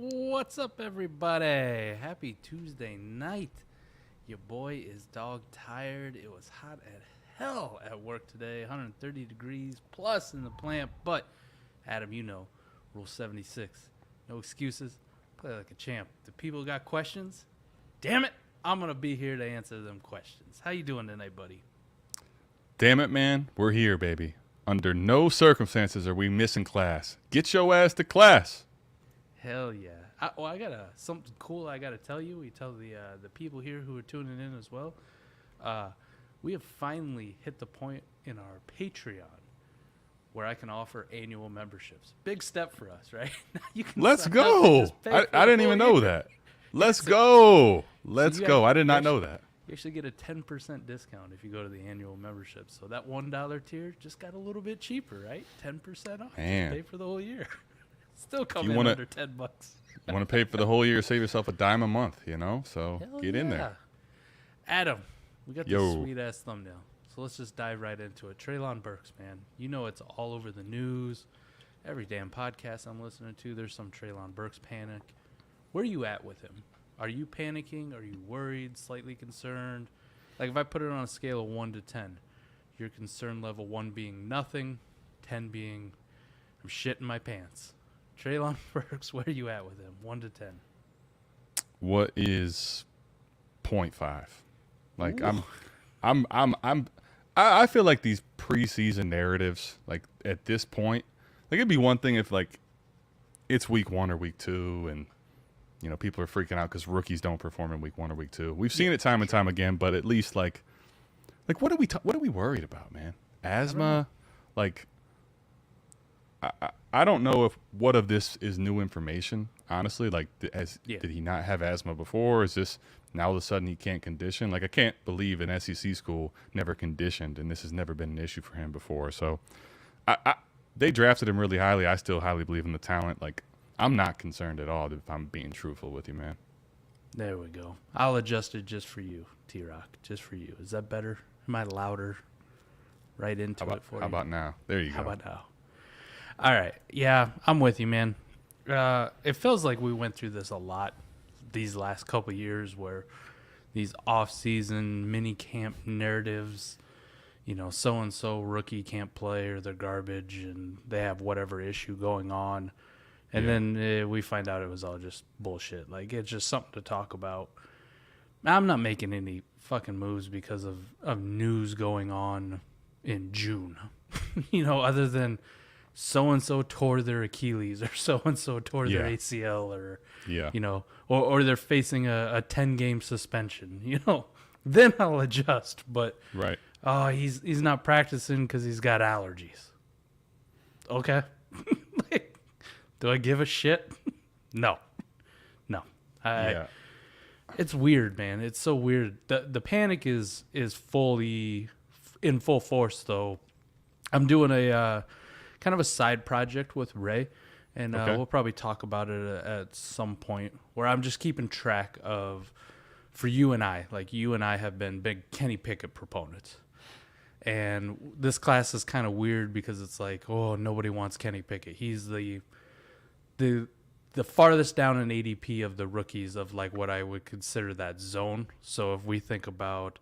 What's up, everybody? Happy Tuesday night. Your boy is dog tired. It was hot as hell at work today, 130 degrees plus in the plant. But, Adam, you know, Rule 76. No excuses. Play like a champ. The people got questions? Damn it, I'm going to be here to answer them questions. How you doing tonight, buddy? Damn it, man. We're here, baby. Under no circumstances are we missing class. Get your ass to class. Hell yeah. I got something cool I got to tell you. We tell the people here who are tuning in as well. We have finally hit the point in our Patreon where I can offer annual memberships. Big step for us, right? You can Let's go. I didn't even know that. Let's go. Let's go. I did not know that. You actually get a 10% discount if you go to the annual membership. So that $1 tier just got a little bit cheaper, right? 10% off. Man. Just pay for the whole year. Still coming under $10. You want to pay for the whole year, save yourself $10 a month, you know? So Hell get in there. Adam, we got this sweet-ass thumbnail. So let's just dive right into it. Treylon Burks, man. You know it's all over the news. Every damn podcast I'm listening to, there's some Treylon Burks panic. Where are you at with him? Are you panicking? Are you worried, slightly concerned? Like if I put it on a scale of 1 to 10, your concern level 1 being nothing, 10 being I'm shitting my pants. Treylon Burks, where are you at with him? 1 to 10. What is 0.5? Like Ooh. I feel like these preseason narratives, like at this point, like it'd be one thing if like it's week 1 or week 2 and you know, people are freaking out because rookies don't perform in week 1 or week 2. We've seen it time and time again, but at least like what are we worried about, man? Asthma, like I don't know if what of this is new information. Honestly, like did he not have asthma before? Is this now all of a sudden he can't condition? Like I can't believe an SEC school never conditioned, and this has never been an issue for him before. So they drafted him really highly. I still highly believe in the talent. Like. I'm not concerned at all if I'm being truthful with you, man. There we go. I'll adjust it just for you, T-Rock. Just for you. Is that better? Am I louder? Right into it for you. How about now? There you go. How about now? All right. Yeah, I'm with you, man. It feels like we went through this a lot these last couple of years where these off-season mini camp narratives, you know, so-and-so rookie can't play or they're garbage and they have whatever issue going on. And then we find out it was all just bullshit. Like, it's just something to talk about. I'm not making any fucking moves because of news going on in June. You know, other than so-and-so tore their Achilles or so-and-so tore their ACL or, you know, or they're facing a 10-game suspension. You know, then I'll adjust. But, he's not practicing because he's got allergies. Okay. Do I give a shit? No. It's weird, man. It's so weird. The panic is fully in full force, though. I'm doing a kind of a side project with Ray, and we'll probably talk about it at some point where I'm just keeping track of, for you and I, like you and I have been big Kenny Pickett proponents. And this class is kind of weird because it's like, oh, nobody wants Kenny Pickett. He's the farthest down in ADP of the rookies of like what I would consider that zone. So if we think about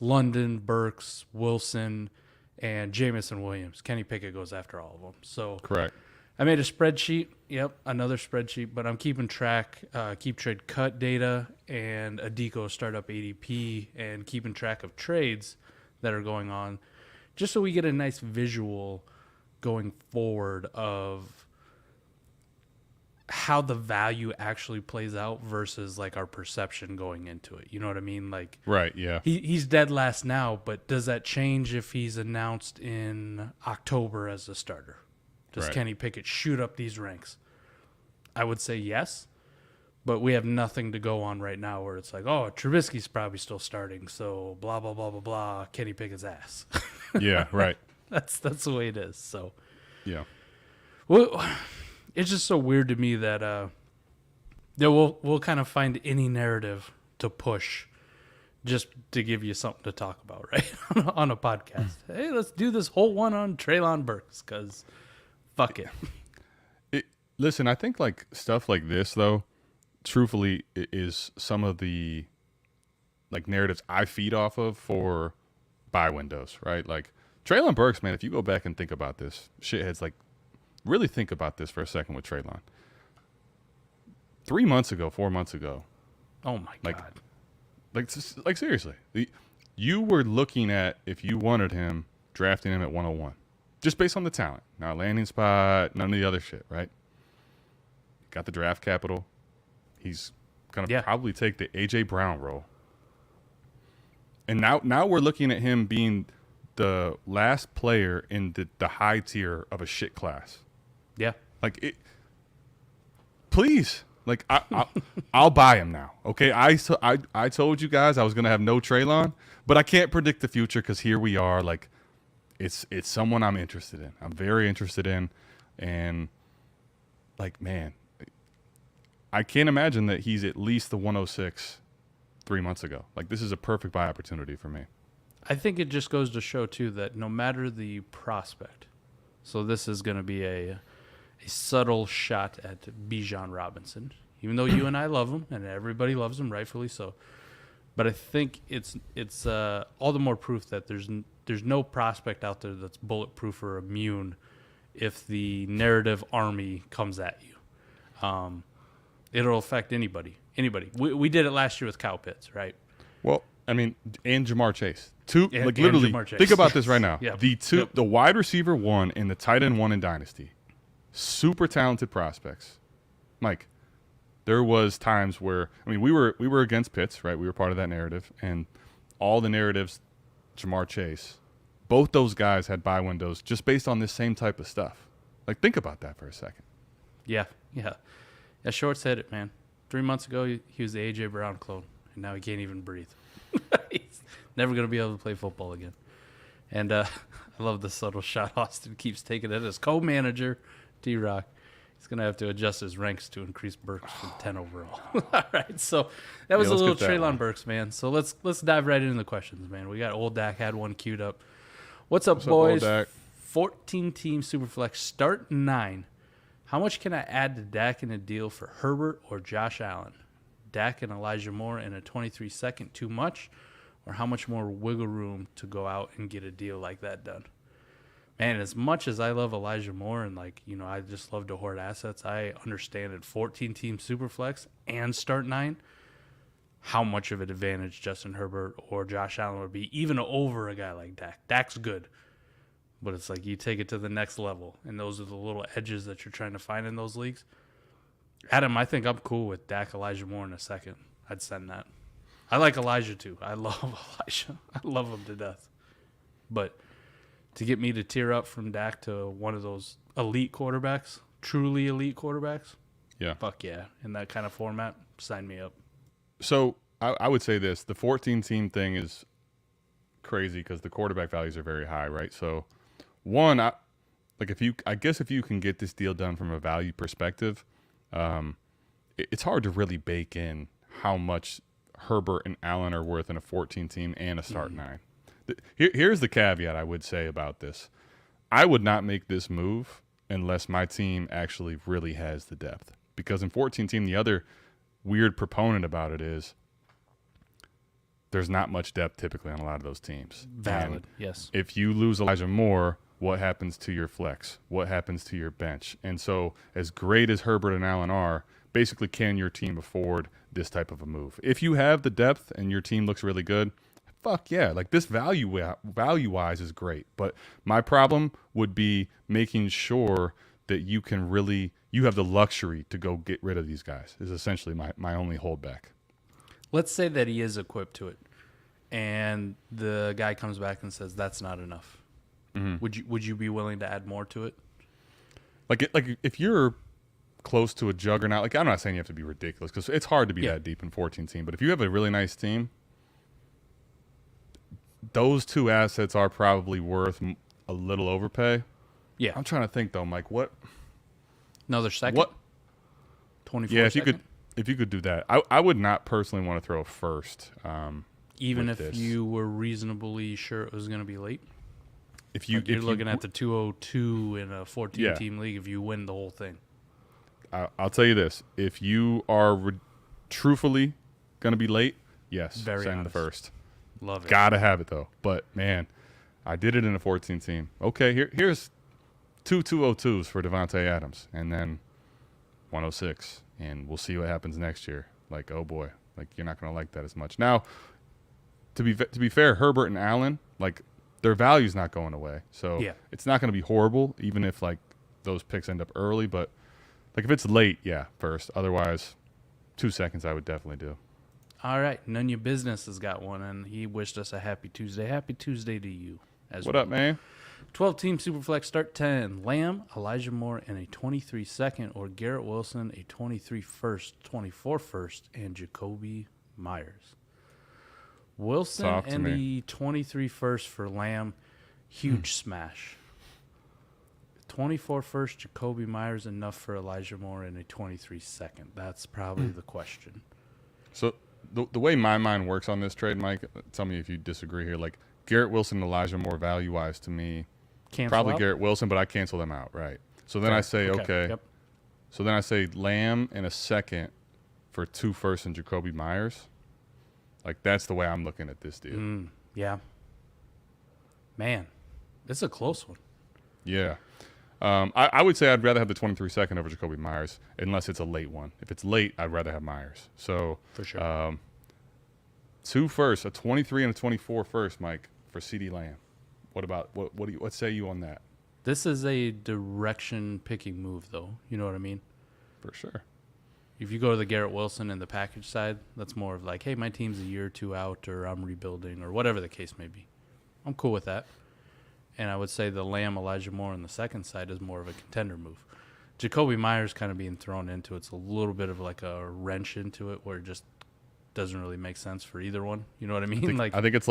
London, Burks, Wilson, and Jamison Williams, Kenny Pickett goes after all of them. So correct. I made a spreadsheet. Yep, another spreadsheet, but I'm keeping track, keep trade cut data and Adeko startup ADP and keeping track of trades that are going on just so we get a nice visual going forward of how the value actually plays out versus like our perception going into it. You know what I mean? Like, right. Yeah. He's dead last now, but does that change if he's announced in October as a starter? Does Kenny Pickett shoot up these ranks? I would say yes, but we have nothing to go on right now where it's like, oh, Trubisky's probably still starting. So blah, blah, blah, blah, blah, Kenny Pickett's ass. Yeah. Right. That's the way it is. So, yeah. Well, it's just so weird to me that we'll kind of find any narrative to push just to give you something to talk about, right? on a podcast. Hey, let's do this whole one on Treylon Burks because fuck it. Listen, I think like stuff like this though, truthfully, is some of the like narratives I feed off of for buy windows, right? Like Treylon Burks, man. If you go back and think about this, shitheads, like really think about this for a second with Treylon. 3 months ago, 4 months ago. Oh my God. Like seriously, you were looking at, if you wanted him, drafting him at 101, just based on the talent, not landing spot, none of the other shit, right? Got the draft capital. He's gonna probably take the AJ Brown role. And now we're looking at him being the last player in the high tier of a shit class. Yeah. Like it. Please. Like I'll buy him now. Okay, I told you guys I was gonna have no Treylon, but I can't predict the future because here we are. Like it's someone I'm interested in. I'm very interested in, and like man, I can't imagine that he's at least the 106 3 months ago. Like this is a perfect buy opportunity for me. I think it just goes to show too that no matter the prospect, so this is going to be a subtle shot at Bijan Robinson, even though you and I love him and everybody loves him, rightfully so. But I think it's all the more proof that there's no prospect out there that's bulletproof or immune if the narrative army comes at you. It'll affect anybody. We did it last year with Kyle Pitts, right? Well, I mean, and Jamar Chase. Literally, Jamar Chase. think about this right now. Yep. The wide receiver 1 and the tight end 1 in Dynasty. Super talented prospects. Mike, there was times where, I mean, we were against Pitts, right? We were part of that narrative. And all the narratives, Jamar Chase, both those guys had buy windows just based on this same type of stuff. Like, think about that for a second. Yeah. Short said it, man. 3 months ago, he was the A.J. Brown clone, and now he can't even breathe. He's never going to be able to play football again. And I love the subtle shot Austin keeps taking it as co-manager, D-Rock. He's going to have to adjust his ranks to increase Burks from 10 overall. All right, so that was a little Treylon Burks, man. So let's dive right into the questions, man. We got Old Dak had one queued up. What's up, boys? 14-team Superflex, start 9. How much can I add to Dak in a deal for Herbert or Josh Allen? Dak and Elijah Moore in a 23-second too much? Or how much more wiggle room to go out and get a deal like that done? Man, as much as I love Elijah Moore and, I just love to hoard assets, I understand at 14-team Superflex and start 9 how much of an advantage Justin Herbert or Josh Allen would be, even over a guy like Dak. Dak's good. But it's like you take it to the next level, and those are the little edges that you're trying to find in those leagues. Adam, I think I'm cool with Dak, Elijah Moore in a second. I'd send that. I like Elijah, too. I love Elijah. I love him to death. But to get me to tear up from Dak to one of those elite quarterbacks, truly elite quarterbacks, fuck yeah. In that kind of format, sign me up. So I would say this. The 14-team thing is crazy because the quarterback values are very high, right? So one, if you can get this deal done from a value perspective, it's hard to really bake in how much Herbert and Allen are worth in a 14-team and a start 9. Here's the caveat I would say about this. I would not make this move unless my team actually really has the depth. Because in 14-team, the other weird proponent about it is there's not much depth typically on a lot of those teams. Valid, and yes. If you lose Elijah Moore, what happens to your flex? What happens to your bench? And so as great as Herbert and Allen are, basically can your team afford this type of a move? If you have the depth and your team looks really good, fuck yeah. Like this value-wise is great. But my problem would be making sure that you have the luxury to go get rid of these guys is essentially my only holdback. Let's say that he is equipped to it, and the guy comes back and says that's not enough. Mm-hmm. Would you be willing to add more to it? Like if you're close to a juggernaut, like I'm not saying you have to be ridiculous because it's hard to be that deep in 14-team, but if you have a really nice team, those two assets are probably worth a little overpay. Yeah, I'm trying to think though, Mike. What? Another second. What? 24. Yeah, if you could do that, I would not personally want to throw a first. Even if you were reasonably sure it was going to be late. If you're looking at the 202 in a 14-team league, if you win the whole thing. I'll tell you this: if you are truthfully going to be late, yes, Very send honest. the first. Love it. Gotta have it though. But man, I did it in a 14 team. Okay, here's 202s for Devontae Adams, and then 106, and we'll see what happens next year. Like, oh boy, like you're not gonna like that as much. Now, to be fair, Herbert and Allen, like their value's not going away, so it's not gonna be horrible, even if like those picks end up early. But like if it's late, yeah, first. Otherwise, 2 seconds I would definitely do. All right, None Your Business has got one, and he wished us a happy Tuesday. Happy Tuesday to you as What well. up, man? 12-team Superflex start 10. Lamb, Elijah Moore, and a 23 second, or Garrett Wilson, a 23 first, 24 first, and Jacoby Myers. Wilson and the 23 first for Lamb, huge smash. 24 first, Jacoby Myers, enough for Elijah Moore, and a 23 second. That's probably the question. So the way my mind works on this trade, Mike, tell me if you disagree here. Like Garrett Wilson and Elijah Moore value-wise to me, probably Garrett Wilson, but I cancel them out, right? So then I say, okay. Yep. So then I say Lamb and a second for 2 firsts and Jacoby Myers. Like that's the way I'm looking at this deal. Yeah. Man, it's a close one. Yeah. I would say I'd rather have the 23 second over Jacoby Myers unless it's a late one. If it's late, I'd rather have Myers. So for sure. 2 firsts, a 23 and a 24 first, Mike, for CeeDee Lamb. What say you on that? This is a direction picking move, though. You know what I mean? For sure. If you go to the Garrett Wilson and the package side, that's more of like, hey, my team's a year or two out, or I'm rebuilding, or whatever the case may be. I'm cool with that. And I would say the Lamb, Elijah Moore on the second side is more of a contender move. Jacoby Myers kind of being thrown into it's a little bit of like a wrench into it where it just doesn't really make sense for either one. You know what I mean? I think it's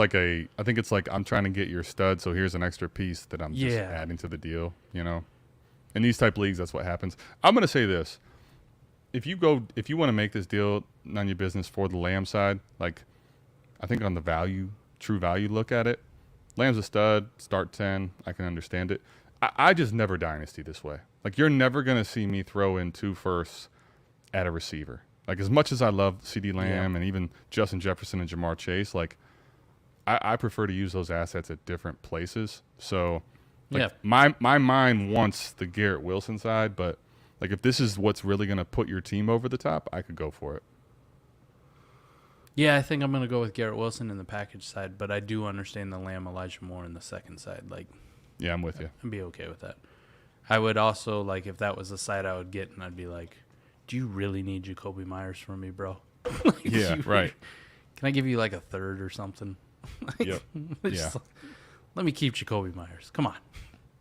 like I'm trying to get your stud, so here's an extra piece that I'm just adding to the deal. You know, in these type leagues, that's what happens. I'm gonna say this: if you want to make this deal, None Your Business for the Lamb side, like I think on the true value look at it, Lamb's a stud, start 10. I can understand it. I just never dynasty this way. Like you're never gonna see me throw in 2 firsts at a receiver. Like as much as I love CeeDee Lamb and even Justin Jefferson and Jamar Chase, like I prefer to use those assets at different places. So my mind wants the Garrett Wilson side, but like if this is what's really going to put your team over the top, I could go for it. Yeah, I think I'm going to go with Garrett Wilson in the package side, but I do understand the Lamb, Elijah Moore in the second side. Like, yeah, I'm with you. I'd be okay with that. I would also, like, if that was the side I would get, and I'd be like, do you really need Jacoby Myers from me, bro? Like, yeah, right. Can I give you like a third or something? Yep. Let me keep Jacoby Myers. Come on.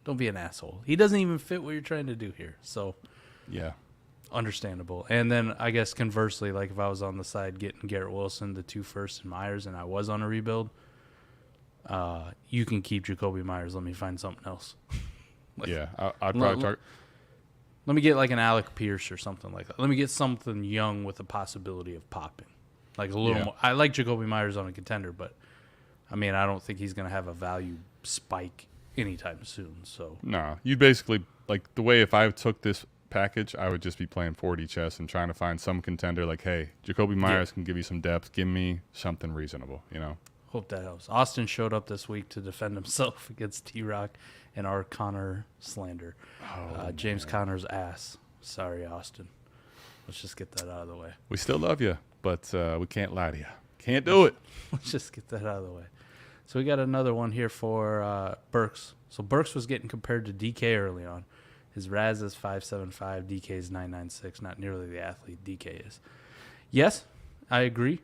Don't be an asshole. He doesn't even fit what you're trying to do here. So, yeah. Understandable. And then I guess conversely, like if I was on the side getting Garrett Wilson, the 2 firsts and Myers, and I was on a rebuild, you can keep Jacoby Myers. Let me find something else. I'd probably target. Let me get like an Alec Pierce or something like that. Let me get something young with the possibility of popping. Like a little more. I like Jacoby Myers on a contender, but I mean, I don't think he's going to have a value spike anytime soon. So no, you basically like the way if I took this package, I would just be playing 4D chess and trying to find some contender like, hey, Jacoby Myers can give you some depth. Give me something reasonable, you know? Hope that helps. Austin showed up this week to defend himself against T-Rock and our Connor slander. James Connor's ass. Sorry, Austin. Let's just get that out of the way. We still love you, but we can't lie to you. Can't do it. Let's just get that out of the way. So we got another one here for Burks. So Burks was getting compared to DK early on. His RAS is 5.75, DK is 9.96. Not nearly the athlete DK is. Yes, I agree.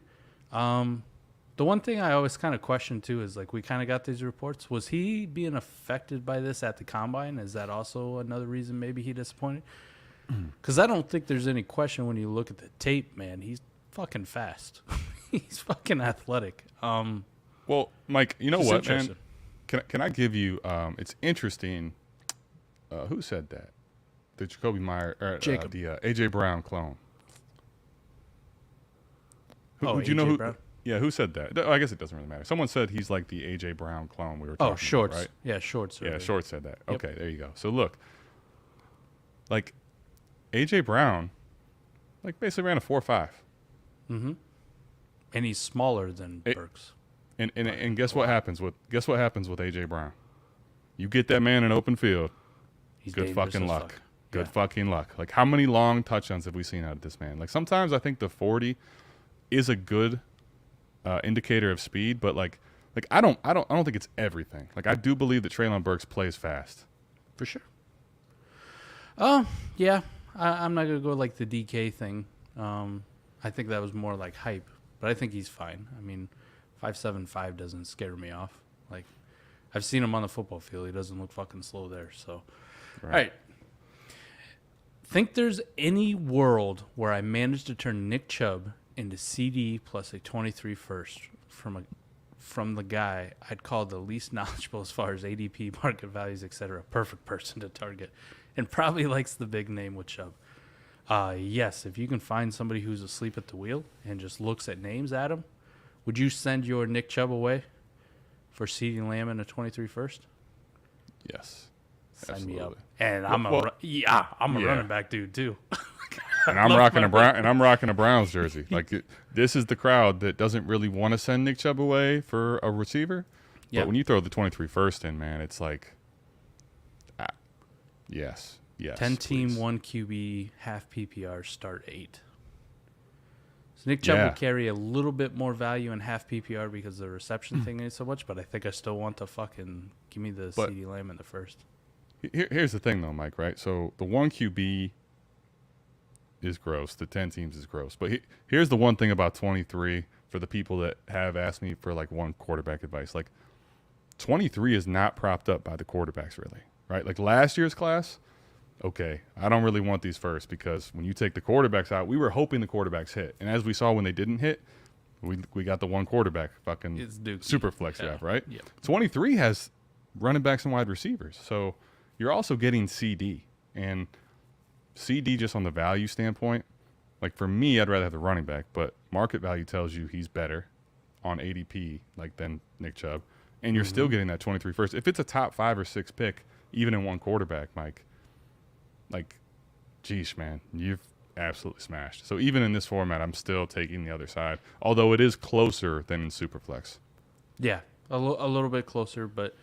The one thing I always kind of question too is like we kind of got these reports. Was he being affected by this at the combine? Is that also another reason maybe he disappointed? Because I don't think there's any question when you look at the tape, man. He's fucking fast. He's fucking athletic. Well, Mike, you know what, man? Can I give you? It's interesting. Who said that? The Jacoby Myers, Jacob. The AJ Brown clone. Do you AJ know who? Brown? Yeah, who said that? I guess it doesn't really matter. Someone said he's like the AJ Brown clone we were talking Shorts. about, right? Yeah, Shorts. Yeah, Shorts said that. Okay, there you go. So look, like A.J. Brown, like, basically ran a 4.5. Mm-hmm. And he's smaller than Burks. And guess what happens with A.J. Brown? You get that man in open field. He's good fucking luck. Fuck. Good fucking luck. Like, how many long touchdowns have we seen out of this man? Like, sometimes I think the 40 is a good indicator of speed, but like I don't think it's everything. Like, I do believe that Treylon Burks plays fast. For sure. Oh, yeah. I'm not going to go like the DK thing. I think that was more like hype, but I think he's fine. I mean, 5.75 doesn't scare me off. Like, I've seen him on the football field. He doesn't look fucking slow there. So, All right. Think there's any world where I managed to turn Nick Chubb into CD plus a 23 first from the guy I'd call the least knowledgeable as far as ADP, market values, etc. Perfect person to target, and probably likes the big name with Chubb. Yes, if you can find somebody who's asleep at the wheel and just looks at names, Adam, would you send your Nick Chubb away for CeeDee Lamb and a 23 first? Yes. Sign Absolutely. me up. And I'm a running back dude too. And I'm rocking a Browns jersey. Like, this is the crowd that doesn't really want to send Nick Chubb away for a receiver. Yeah. But when you throw the 23 first in, man, it's like, yes, 10 team, please. 1 QB, half PPR, start 8. So Nick Chubb will carry a little bit more value in half PPR because the reception thing ain't so much, but I think I still want to fucking give me the CeeDee Lamb in the first. Here's the thing, though, Mike, right? So the 1 QB is gross. The 10 teams is gross. But here's the one thing about 23 for the people that have asked me for, like, one quarterback advice. Like, 23 is not propped up by the quarterbacks, really, right? Like, last year's class, okay, I don't really want these first because when you take the quarterbacks out, we were hoping the quarterbacks hit. And as we saw when they didn't hit, we got the one quarterback fucking super flex draft, right? Yep. 23 has running backs and wide receivers. So you're also getting CD. And CD, just on the value standpoint, like, for me, I'd rather have the running back, but market value tells you he's better on ADP, like, than Nick Chubb. And you're still getting that 23 first. If it's a top 5 or 6 pick, even in one quarterback, Mike, like, geesh, man, you've absolutely smashed. So even in this format, I'm still taking the other side, although it is closer than in Superflex. Yeah, a little bit closer, but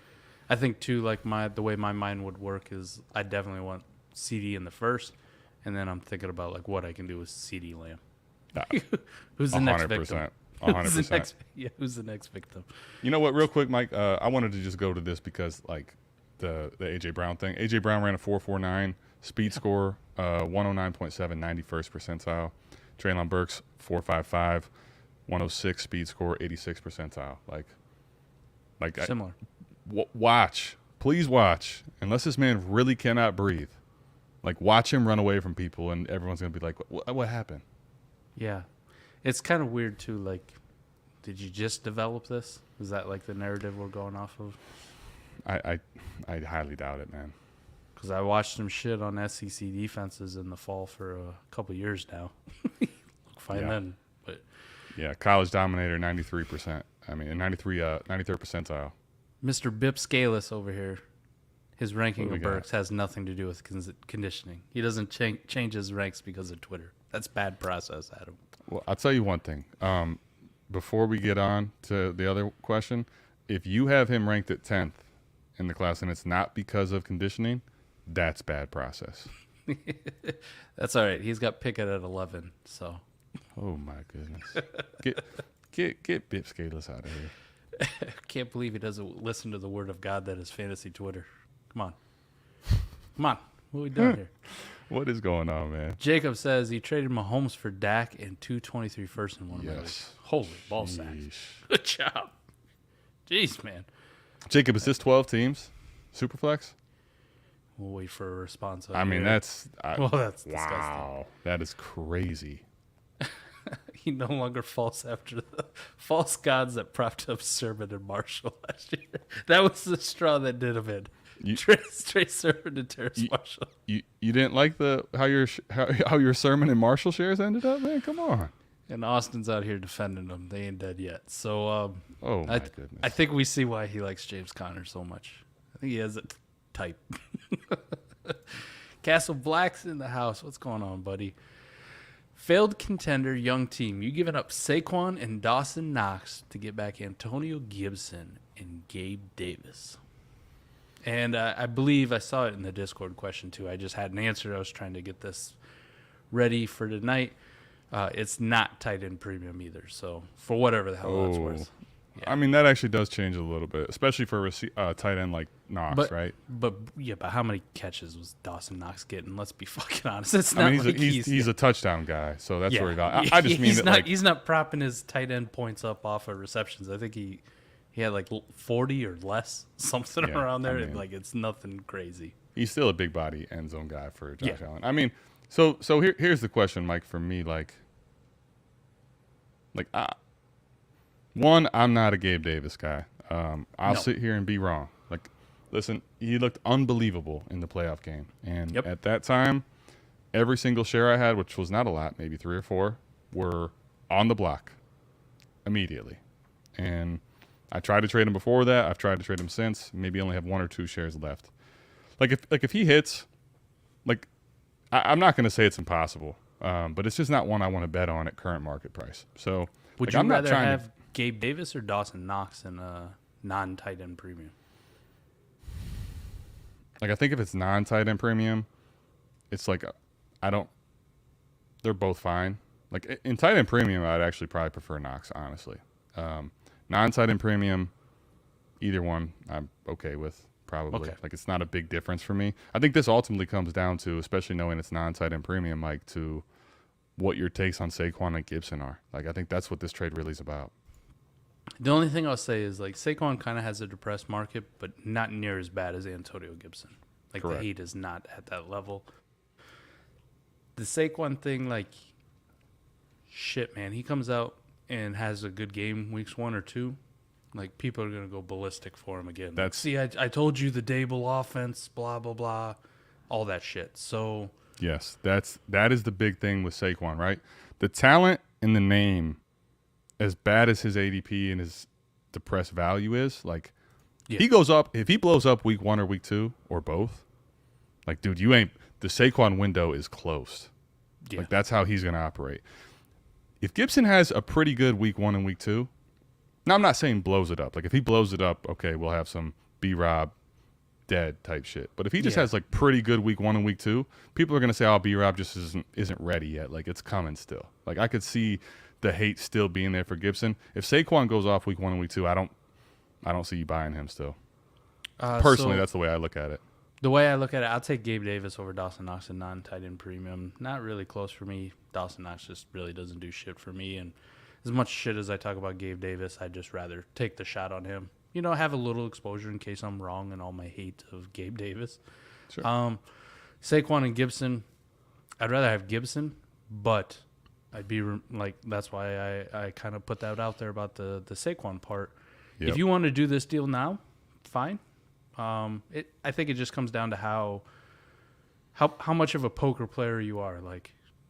I think, too, like, the way my mind would work is I definitely want CD in the first, and then I'm thinking about, like, what I can do with CeeDee Lamb. Who's the next victim? 100%. Who's the next victim? You know what, real quick, Mike, I wanted to just go to this because, like, the A.J. Brown thing. A.J. Brown ran a 4.49, speed score 109.7, 91st percentile. Treylon Burks 4.55, 106 speed score, 86th percentile. Like Similar. Watch. Please watch. Unless this man really cannot breathe. Like, watch him run away from people, and everyone's going to be like, what happened? Yeah. It's kind of weird, too. Like, did you just develop this? Is that, like, the narrative we're going off of? I highly doubt it, man. Because I watched some shit on SEC defenses in the fall for a couple years now. Look fine then. But yeah, college dominator, 93%. I mean, 93rd percentile. Mr. Bip Scalus over here, his ranking of Burks got? has nothing to do with conditioning. He doesn't change his ranks because of Twitter. That's bad process, Adam. Well, I'll tell you one thing. Before we get on to the other question, if you have him ranked at 10th in the class and it's not because of conditioning, that's bad process. That's all right. He's got Pickett at 11, so. Oh, my goodness. Get Bip Scalus out of here. Can't believe he doesn't listen to the word of God that is fantasy Twitter. Come on. What are we doing here? What is going on, man? Jacob says he traded Mahomes for Dak and 223 first in one of my leagues. Holy ball sacks. Good job. Jeez, man. Jacob, is this 12 teams? Superflex? We'll wait for a response. I mean, that's disgusting. Wow. That is crazy. He no longer falls after the false gods that propped up Sermon and Marshall last year. That was the straw that did him in. Straight Sermon and Terrace Marshall. You didn't like how your Sermon and Marshall shares ended up, man? Come on. And Austin's out here defending them. They ain't dead yet. So, oh my goodness. I think we see why he likes James Conner so much. I think he has a type. Castle Black's in the house. What's going on, buddy? Failed contender, young team. You giving up Saquon and Dawson Knox to get back Antonio Gibson and Gabe Davis. And I believe I saw it in the Discord question, too. I just had an answer. I was trying to get this ready for tonight. It's not tight end premium either. So for whatever the hell that's worth. Yeah. I mean, that actually does change a little bit, especially for a tight end like Knox, right? But how many catches was Dawson Knox getting? Let's be fucking honest. It's not he's a touchdown guy, so that's where I just mean that he's not propping his tight end points up off of receptions. I think he had like 40 or less, something around there. I mean, it's nothing crazy. He's still a big body end zone guy for Josh Allen. I mean, so here's the question, Mike, for me, one, I'm not a Gabe Davis guy. I'll sit here and be wrong. Listen, he looked unbelievable in the playoff game. And at that time, every single share I had, which was not a lot, maybe 3 or 4, were on the block immediately. And I tried to trade him before that. I've tried to trade him since. Maybe only have 1 or 2 shares left. If he hits, I'm not going to say it's impossible, but it's just not one I want to bet on at current market price. So would you rather have Gabe Davis or Dawson Knox in a non-tight end premium? I think if it's non-tight end premium, it's they're both fine. In tight end premium, I'd actually probably prefer Knox, honestly. Non-tight end premium, either one I'm okay with, probably. Okay. It's not a big difference for me. I think this ultimately comes down to, especially knowing it's non-tight end premium, Mike, to what your takes on Saquon and Gibson are. I think that's what this trade really is about. The only thing I'll say is Saquon kind of has a depressed market, but not near as bad as Antonio Gibson. Correct. The heat is not at that level. The Saquon thing, shit, man. He comes out and has a good game weeks 1 or 2. People are gonna go ballistic for him again. See, I told you the Dable offense, blah blah blah, all that shit. So yes, that is the big thing with Saquon, right? The talent and the name. As bad as his ADP and his depressed value is, he goes up, if he blows up week 1 or week 2 or both, dude, the Saquon window is closed. Yeah. That's how he's going to operate. If Gibson has a pretty good week 1 and week 2, now I'm not saying blows it up. If he blows it up, okay, we'll have some B-Rob dead type shit. But if he just has pretty good week 1 and week 2, people are going to say, oh, B-Rob just isn't ready yet. It's coming still. I could see the hate still being there for Gibson. If Saquon goes off week 1 and week 2, I don't see you buying him still. Personally, that's the way I look at it. The way I look at it, I'll take Gabe Davis over Dawson Knox in non-tight end premium. Not really close for me. Dawson Knox just really doesn't do shit for me. And as much shit as I talk about Gabe Davis, I'd just rather take the shot on him. Have a little exposure in case I'm wrong in all my hate of Gabe Davis. Sure. Saquon and Gibson, I'd rather have Gibson, but I'd be that's why I kind of put that out there about the Saquon part. Yep. If you want to do this deal now, fine. I think it just comes down to how much of a poker player you are.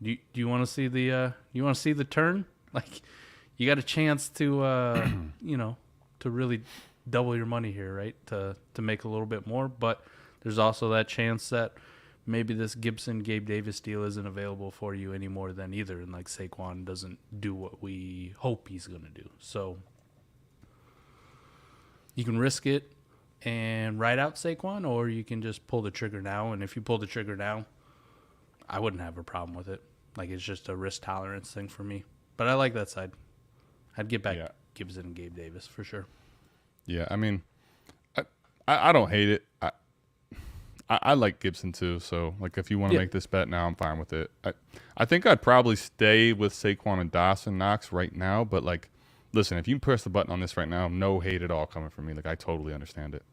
Do you want to see the turn? You got a chance to to really double your money here, right? To make a little bit more, but there's also that chance that maybe this Gibson-Gabe Davis deal isn't available for you any more than either, and Saquon doesn't do what we hope he's going to do. So you can risk it and ride out Saquon, or you can just pull the trigger now. And if you pull the trigger now, I wouldn't have a problem with it. It's just a risk tolerance thing for me. But I like that side. I'd get back Gibson and Gabe Davis for sure. Yeah, I mean, I don't hate it. I like Gibson too, so if you want to make this bet now, I'm fine with it. I think I'd probably stay with Saquon and Dawson Knox right now, but listen, if you press the button on this right now, no hate at all coming from me. I totally understand it.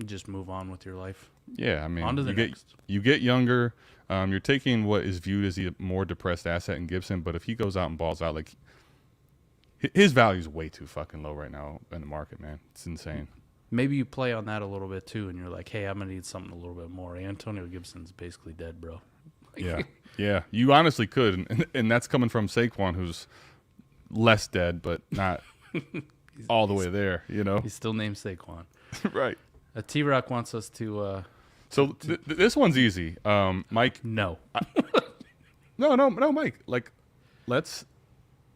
Just move on with your life. Yeah, I mean, on to the next. You get younger. You're taking what is viewed as a more depressed asset in Gibson, but if he goes out and balls out, his value is way too fucking low right now in the market, man. It's insane. Maybe you play on that a little bit too, and you're like, hey, I'm going to need something a little bit more. Antonio Gibson's basically dead, bro. Yeah. You honestly could, and that's coming from Saquon, who's less dead, but not all the way there, He's still named Saquon. Right. T-Rock wants us to So this one's easy. Mike. No. No, Mike. Like, let's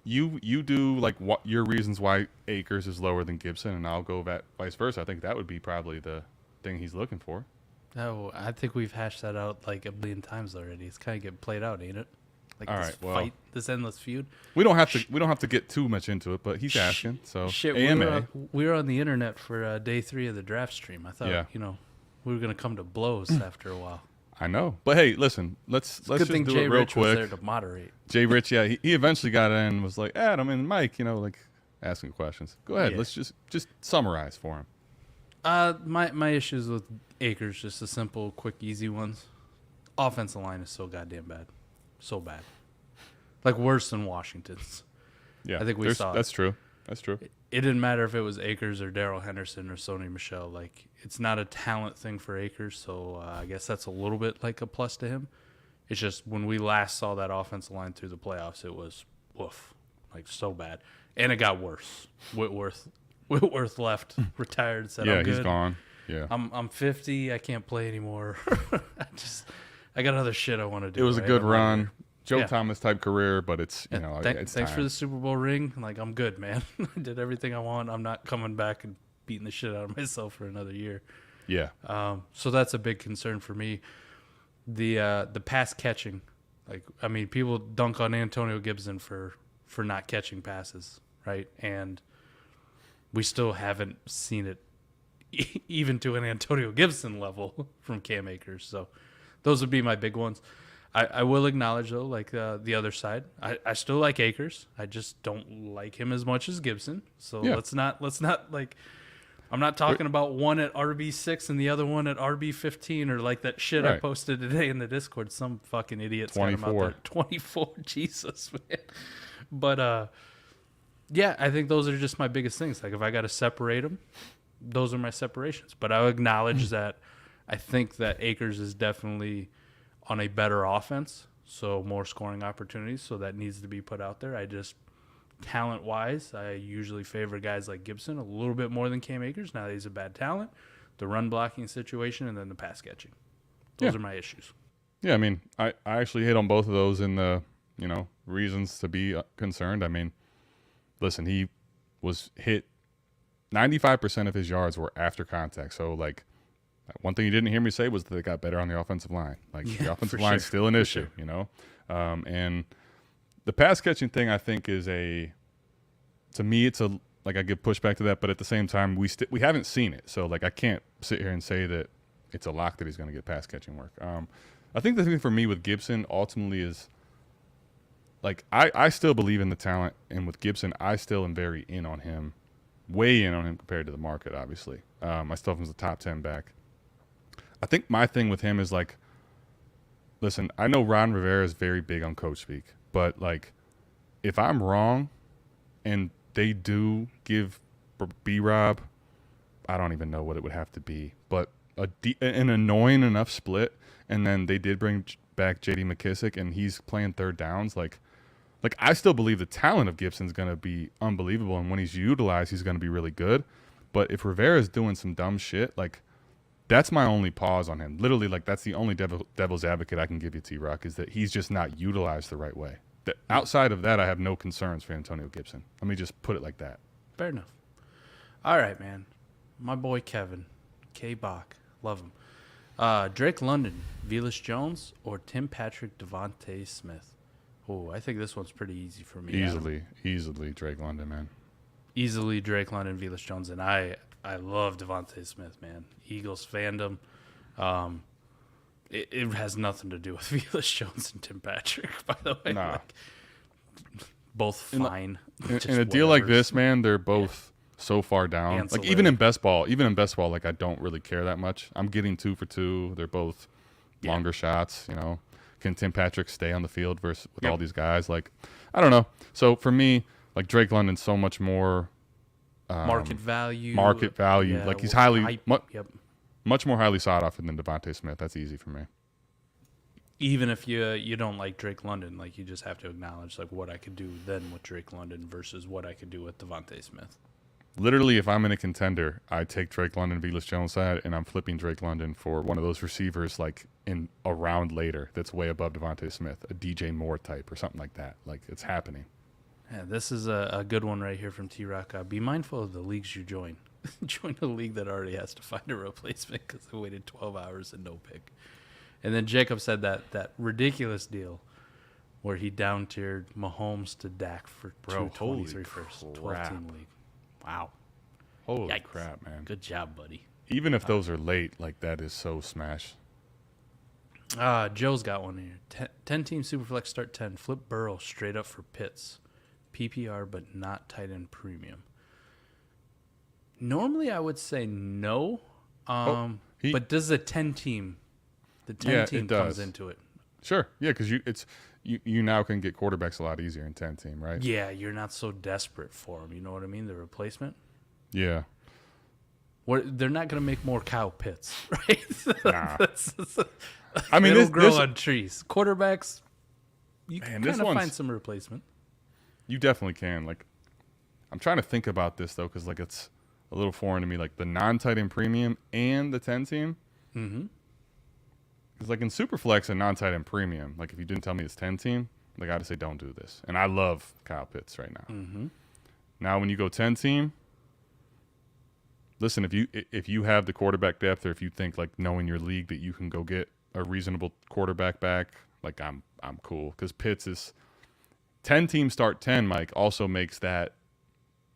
you do like what your reasons why Akers is lower than Gibson, and I'll go vice versa. I think that would be probably the thing he's looking for. No, I think we've hashed that out like a billion times already. It's kind of getting played out, ain't it? Like all this right, well, fight, this endless feud. We don't have to get too much into it, but he's asking. So shit, AMA. we were on the internet for day 3 of the draft stream. I thought we were gonna come to blows after a while. I know, but hey, listen, let's good just thing do Jay it real Rich quick. was there to moderate. Jay Rich, yeah, he eventually got in and was like, Adam and Mike, like asking questions. Go ahead, let's just summarize for him. My issues with Akers, just the simple, quick, easy ones. Offensive line is so goddamn bad, so bad, like worse than Washington's. Yeah, I think we saw that's true. That's true. It didn't matter if it was Akers or Darrell Henderson or Sony Michel. Like, it's not a talent thing for Akers, so I guess that's a little bit like a plus to him. It's just when we last saw that offensive line through the playoffs, it was woof, like so bad, and it got worse. Whitworth left, retired, said, "I'm good. He's gone. Yeah, I'm 50. I can't play anymore. I got other shit I want to do." It was a good run. Joe Yeah. Thomas type career, but it's it's thanks time. for the Super Bowl ring. Like, I'm good, man. I did everything I want. I'm not coming back and beating the shit out of myself for another year. Yeah. So that's a big concern for me. The pass catching, like, I mean, people dunk on Antonio Gibson for not catching passes, right? And we still haven't seen it even to an Antonio Gibson level from Cam Akers. So those would be my big ones. I will acknowledge, though, like the other side, I still like Akers. I just don't like him as much as Gibson. So let's not like, I'm not talking about one at RB6 and the other one at RB15 or like that shit I posted today in the Discord. Some fucking idiot's got him out there. 24, Jesus, man. But yeah, I think those are just my biggest things. Like, if I got to separate them, those are my separations. But I'll acknowledge that I think that Akers is definitely on a better offense, so more scoring opportunities, so that needs to be put out there. I just, talent-wise, I usually favor guys like Gibson a little bit more than Cam Akers. Now that he's a bad talent, the run-blocking situation, and then the pass catching. Those are my issues. Yeah, I mean, I actually hit on both of those in the, reasons to be concerned. I mean, listen, he was hit 95% of his yards were after contact, so, like, one thing you didn't hear me say was that they got better on the offensive line. Like, the offensive line's still an issue, and the pass catching thing, I think, is to me, it's I give pushback to that, but at the same time, we haven't seen it. So, like, I can't sit here and say that it's a lock that he's going to get pass catching work. I think the thing for me with Gibson ultimately is, like, I still believe in the talent, and with Gibson, I still am very in on him, way in on him compared to the market, obviously. I still have him as a top 10 back. I think my thing with him is, like, listen, I know Ron Rivera is very big on coach speak, but, like, if I'm wrong and they do give B-Rob, I don't even know what it would have to be, but an annoying enough split, and then they did bring back J.D. McKissick, and he's playing third downs, like I still believe the talent of Gibson's going to be unbelievable, and when he's utilized, he's going to be really good. But if Rivera's doing some dumb shit, like, that's my only pause on him. Literally, like, that's the only devil's advocate I can give you, T-Rock, is that he's just not utilized the right way. Outside of that, I have no concerns for Antonio Gibson. Let me just put it like that. Fair enough. All right, man. My boy Kevin, K-Bach, love him. Drake London, Velus Jones, or Tim Patrick, Devontae Smith? Oh, I think this one's pretty easy for me. Easily Drake London, man. Easily Drake London, Velus Jones, and I love Devontae Smith, man. Eagles fandom. It has nothing to do with Velus Jones and Tim Patrick, by the way. Nah. Like, both fine. In a deal like this, man, they're both so far down. Ancillary. Like, even in best ball, like, I don't really care that much. I'm getting 2 for 2. They're both longer shots, Can Tim Patrick stay on the field with all these guys? Like, I don't know. So for me, like, Drake London's so much more market value. Yeah, like, he's much more highly sought after than Devontae Smith. That's easy for me. Even if you don't like Drake London, like, you just have to acknowledge, like, what I could do then with Drake London versus what I could do with Devontae Smith. Literally, if I'm in a contender, I take Drake London, Velus Jones side, and I'm flipping Drake London for one of those receivers like in a round later that's way above Devontae Smith, a DJ Moore type or something like that. Like, it's happening. Yeah, this is a good one right here from T-Rock. Be mindful of the leagues you join. Join a league that already has to find a replacement because they waited 12 hours and no pick. And then Jacob said that ridiculous deal where he down-tiered Mahomes to Dak for 223 first, 12-team league. Wow. Holy Yikes. crap, man. Good job, buddy. Even if those are late, like, that is so smash. Joe's got one here. 10-team Superflex start 10. Flip Burrow straight up for Pitts. PPR, but not tight end premium. Normally, I would say no. But does the 10-team... The 10-team comes into it. Sure. Yeah, because you now can get quarterbacks a lot easier in 10-team, right? Yeah, you're not so desperate for them. You know what I mean? The replacement. Yeah. They're not going to make more Kyle Pitts, right? Nah. I mean, they don't grow on trees. Quarterbacks, you can kind of find some replacement. You definitely can. Like, I'm trying to think about this, though, because, like, it's a little foreign to me. Like, the non-tight end premium and the 10-team. Mm-hmm. Because, like, in Superflex and non-tight end premium, like, if you didn't tell me it's 10-team, like, I'd say don't do this. And I love Kyle Pitts right now. Mm-hmm. Now, when you go 10-team, listen, if you have the quarterback depth, or if you think, like, knowing your league that you can go get a reasonable quarterback back, like, I'm cool. Because Pitts is 10-team start 10, Mike, also makes that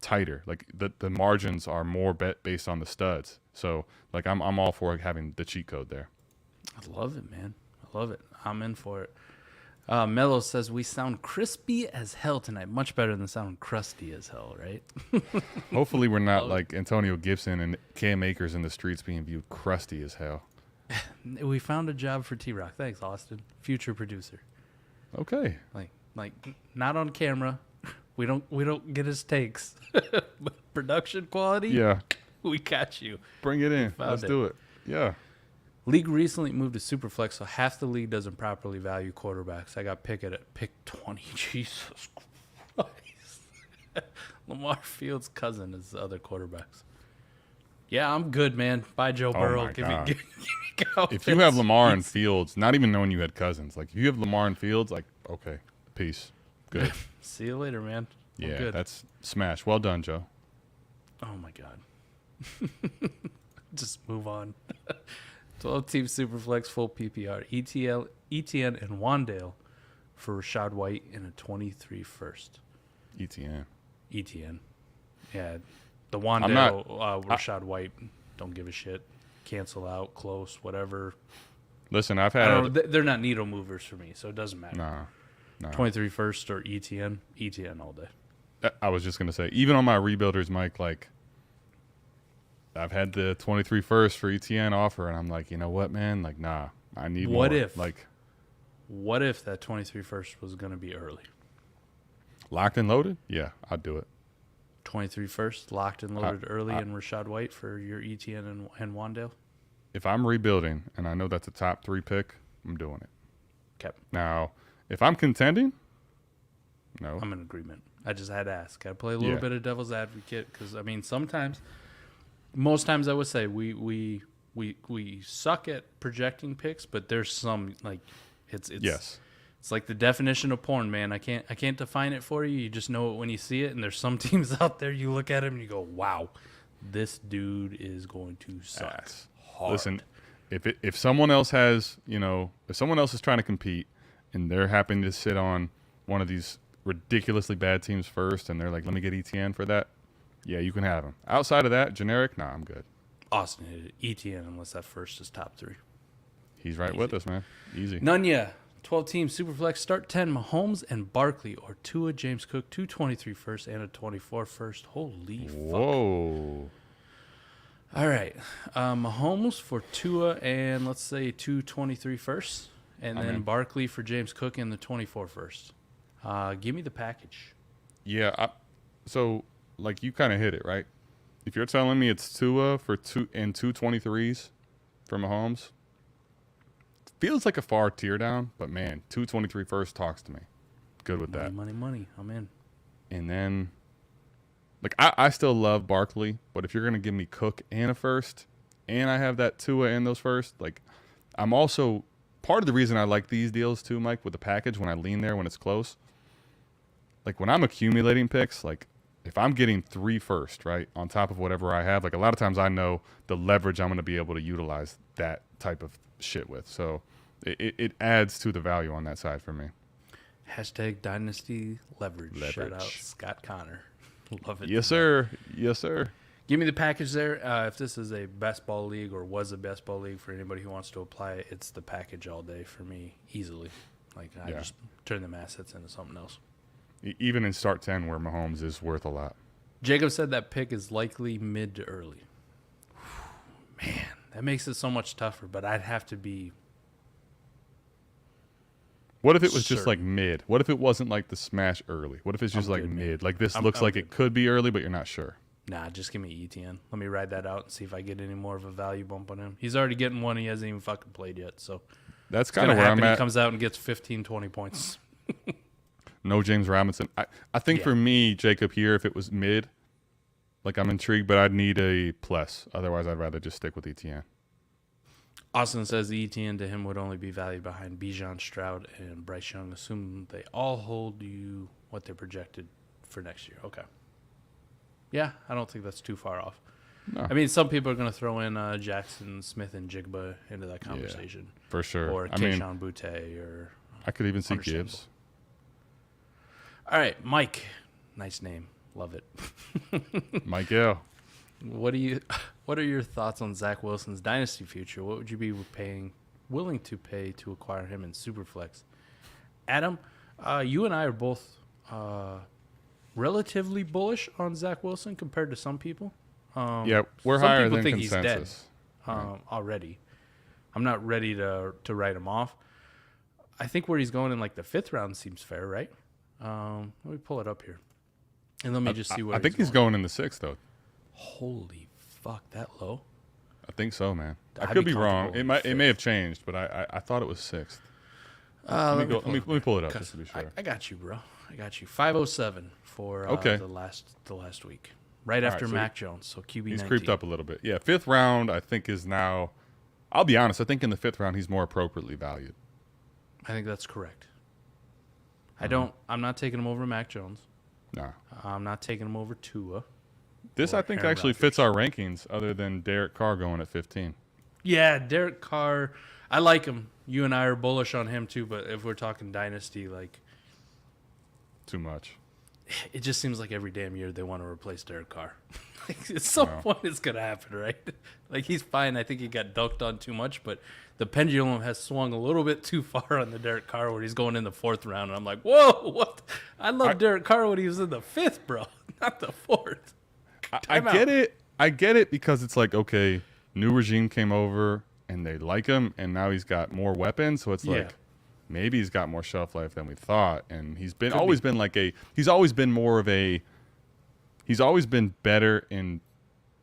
tighter. Like, the margins are more based on the studs. So, like, I'm all for having the cheat code there. I love it, man. I love it. I'm in for it. Mello says, we sound crispy as hell tonight. Much better than sound crusty as hell, right? Hopefully we're not like Antonio Gibson and Cam Akers in the streets being viewed crusty as hell. We found a job for T-Rock. Thanks, Austin. Future producer. Okay. Like not on camera. We don't get his takes. But production quality? Yeah. We got you. Bring it in. Let's do it. Yeah. League recently moved to Superflex, so half the league doesn't properly value quarterbacks. I got Pickett at pick 20. Jesus Christ. Lamar Fields' cousin is the other quarterbacks. Yeah, I'm good, man. Bye, Joe Burrow. Give me Kyle If you have Lamar and Fields, not even knowing you had cousins, like if you have Lamar and Fields, like, okay, peace. Good. See you later, man. Yeah, good. That's smash. Well done, Joe. Oh, my God. Just move on. 12-team Superflex, full PPR. Etienne and Wandale for Rashad White in a 23 first. Etienne. Yeah. The Wandale, Rashad White, don't give a shit. Cancel out, close, whatever. Listen, I've had... they're not needle movers for me, so it doesn't matter. Nah. 23 first or Etienne all day. I was just going to say, even on my rebuilders, Mike, like, I've had the 23 first for Etienne offer, and I'm like, you know what, man? Like, nah, I need more. What if that 23 first was going to be early? Locked and loaded? Yeah, I'd do it. 23 first, locked and loaded early, and Rashad White for your Etienne and Wandale? If I'm rebuilding, and I know that's a top 3 pick, I'm doing it. Okay. Now, if I'm contending, no. I'm in agreement. I just had to ask. I play a little bit of devil's advocate because, I mean, most times I would say we suck at projecting picks, but there's some, like, it's like the definition of porn, man. I can't define it for you. You just know it when you see it. And there's some teams out there you look at him and you go, wow, this dude is going to suck hard. Listen, if someone else has, if someone else is trying to compete and they're happy to sit on one of these ridiculously bad teams first, and they're like, let me get Etienne for that. Yeah, you can have him. Outside of that, generic, nah, I'm good. Austin hit it. Etienne, unless that first is top 3. He's right with us, man. Easy. Nunya, 12-team Superflex, start 10, Mahomes and Barkley, or Tua, James Cook, 223 first and a 24 first. Holy fuck. Whoa. All right. Mahomes for Tua and, let's say, 223 first, and then Barkley for James Cook and the 24 first. Give me the package. Yeah, so... Like, you kind of hit it, right? If you're telling me it's Tua for 223s for Mahomes, feels like a far tier down, but man, 223 first talks to me. Good with that. Money. I'm in. And then Like, I still love Barkley, but if you're going to give me Cook and a first, and I have that Tua and those first, like, I'm also part of the reason I like these deals too, Mike, with the package when I lean there when it's close. Like, when I'm accumulating picks, like, if I'm getting 3 first, right, on top of whatever I have, like, a lot of times I know the leverage I'm going to be able to utilize that type of shit with. So it adds to the value on that side for me. Hashtag Dynasty leverage. Shout out Scott Connor. Love it. Yes, sir. Yes, sir. Give me the package there. If this is a best ball league or was a best ball league for anybody who wants to apply it, it's the package all day for me, easily. Like, I just turn them assets into something else. Even in start 10 where Mahomes is worth a lot. Jacob said that pick is likely mid to early. Man, that makes it so much tougher, but I'd have to be... What if it was just like mid? What if it wasn't like the smash early? What if it's just like mid? Like this looks like it could be early, but you're not sure. Nah, just give me Etienne. Let me ride that out and see if I get any more of a value bump on him. He's already getting one. He hasn't even fucking played yet. So that's kind of where I'm at. He comes out and gets 15, 20 points. No James Robinson. I think for me, Jacob, here, if it was mid, like I'm intrigued, but I'd need a plus. Otherwise, I'd rather just stick with Etienne. Austin says the Etienne to him would only be valued behind Bijan, Stroud, and Bryce Young, assuming they all hold you what they're projected for next year. Okay. Yeah, I don't think that's too far off. No. I mean, some people are going to throw in Jackson Smith and Jigba into that conversation. Yeah, for sure. Or Keyshawn Butte. Or I could even see Gibbs. All right, Mike. Nice name. Love it. Michael. What are your thoughts on Zach Wilson's dynasty future? What would you be willing to pay to acquire him in Superflex? Adam, you and I are both relatively bullish on Zach Wilson compared to some people. Yeah, we're higher than consensus. Some people think he's dead already. I'm not ready to write him off. I think where he's going in like the 5th round seems fair, right? Let me pull it up here. And let me just see where I think he's going in the 6th, though. Holy fuck, that low? I think so, man. I could be wrong. It may have changed, but I thought it was 6th. Let me pull it up just to be sure. I got you, bro. I got you. 507 for the last week, right after Mac Jones. So QB 19. He's creeped up a little bit. Yeah, 5th round I think is now. I'll be honest. I think in the 5th round he's more appropriately valued. I think that's correct. I'm not taking him over Mac Jones. Nah. I'm not taking him over Tua. This, I think, actually fits our rankings other than Derek Carr going at 15. Yeah, Derek Carr. I like him. You and I are bullish on him, too. But if we're talking dynasty, like... Too much. It just seems like every damn year they want to replace Derek Carr. At some point it's going to happen, right? Like, he's fine. I think he got dunked on too much. But the pendulum has swung a little bit too far on the Derek Carr where he's going in the 4th round. And I'm like, whoa, what? I love Derek Carr when he was in the 5th, bro. Not the 4th. I get it. I get it because it's like, okay, new regime came over and they like him, and now he's got more weapons. So it's like maybe he's got more shelf life than we thought. And he's always been better in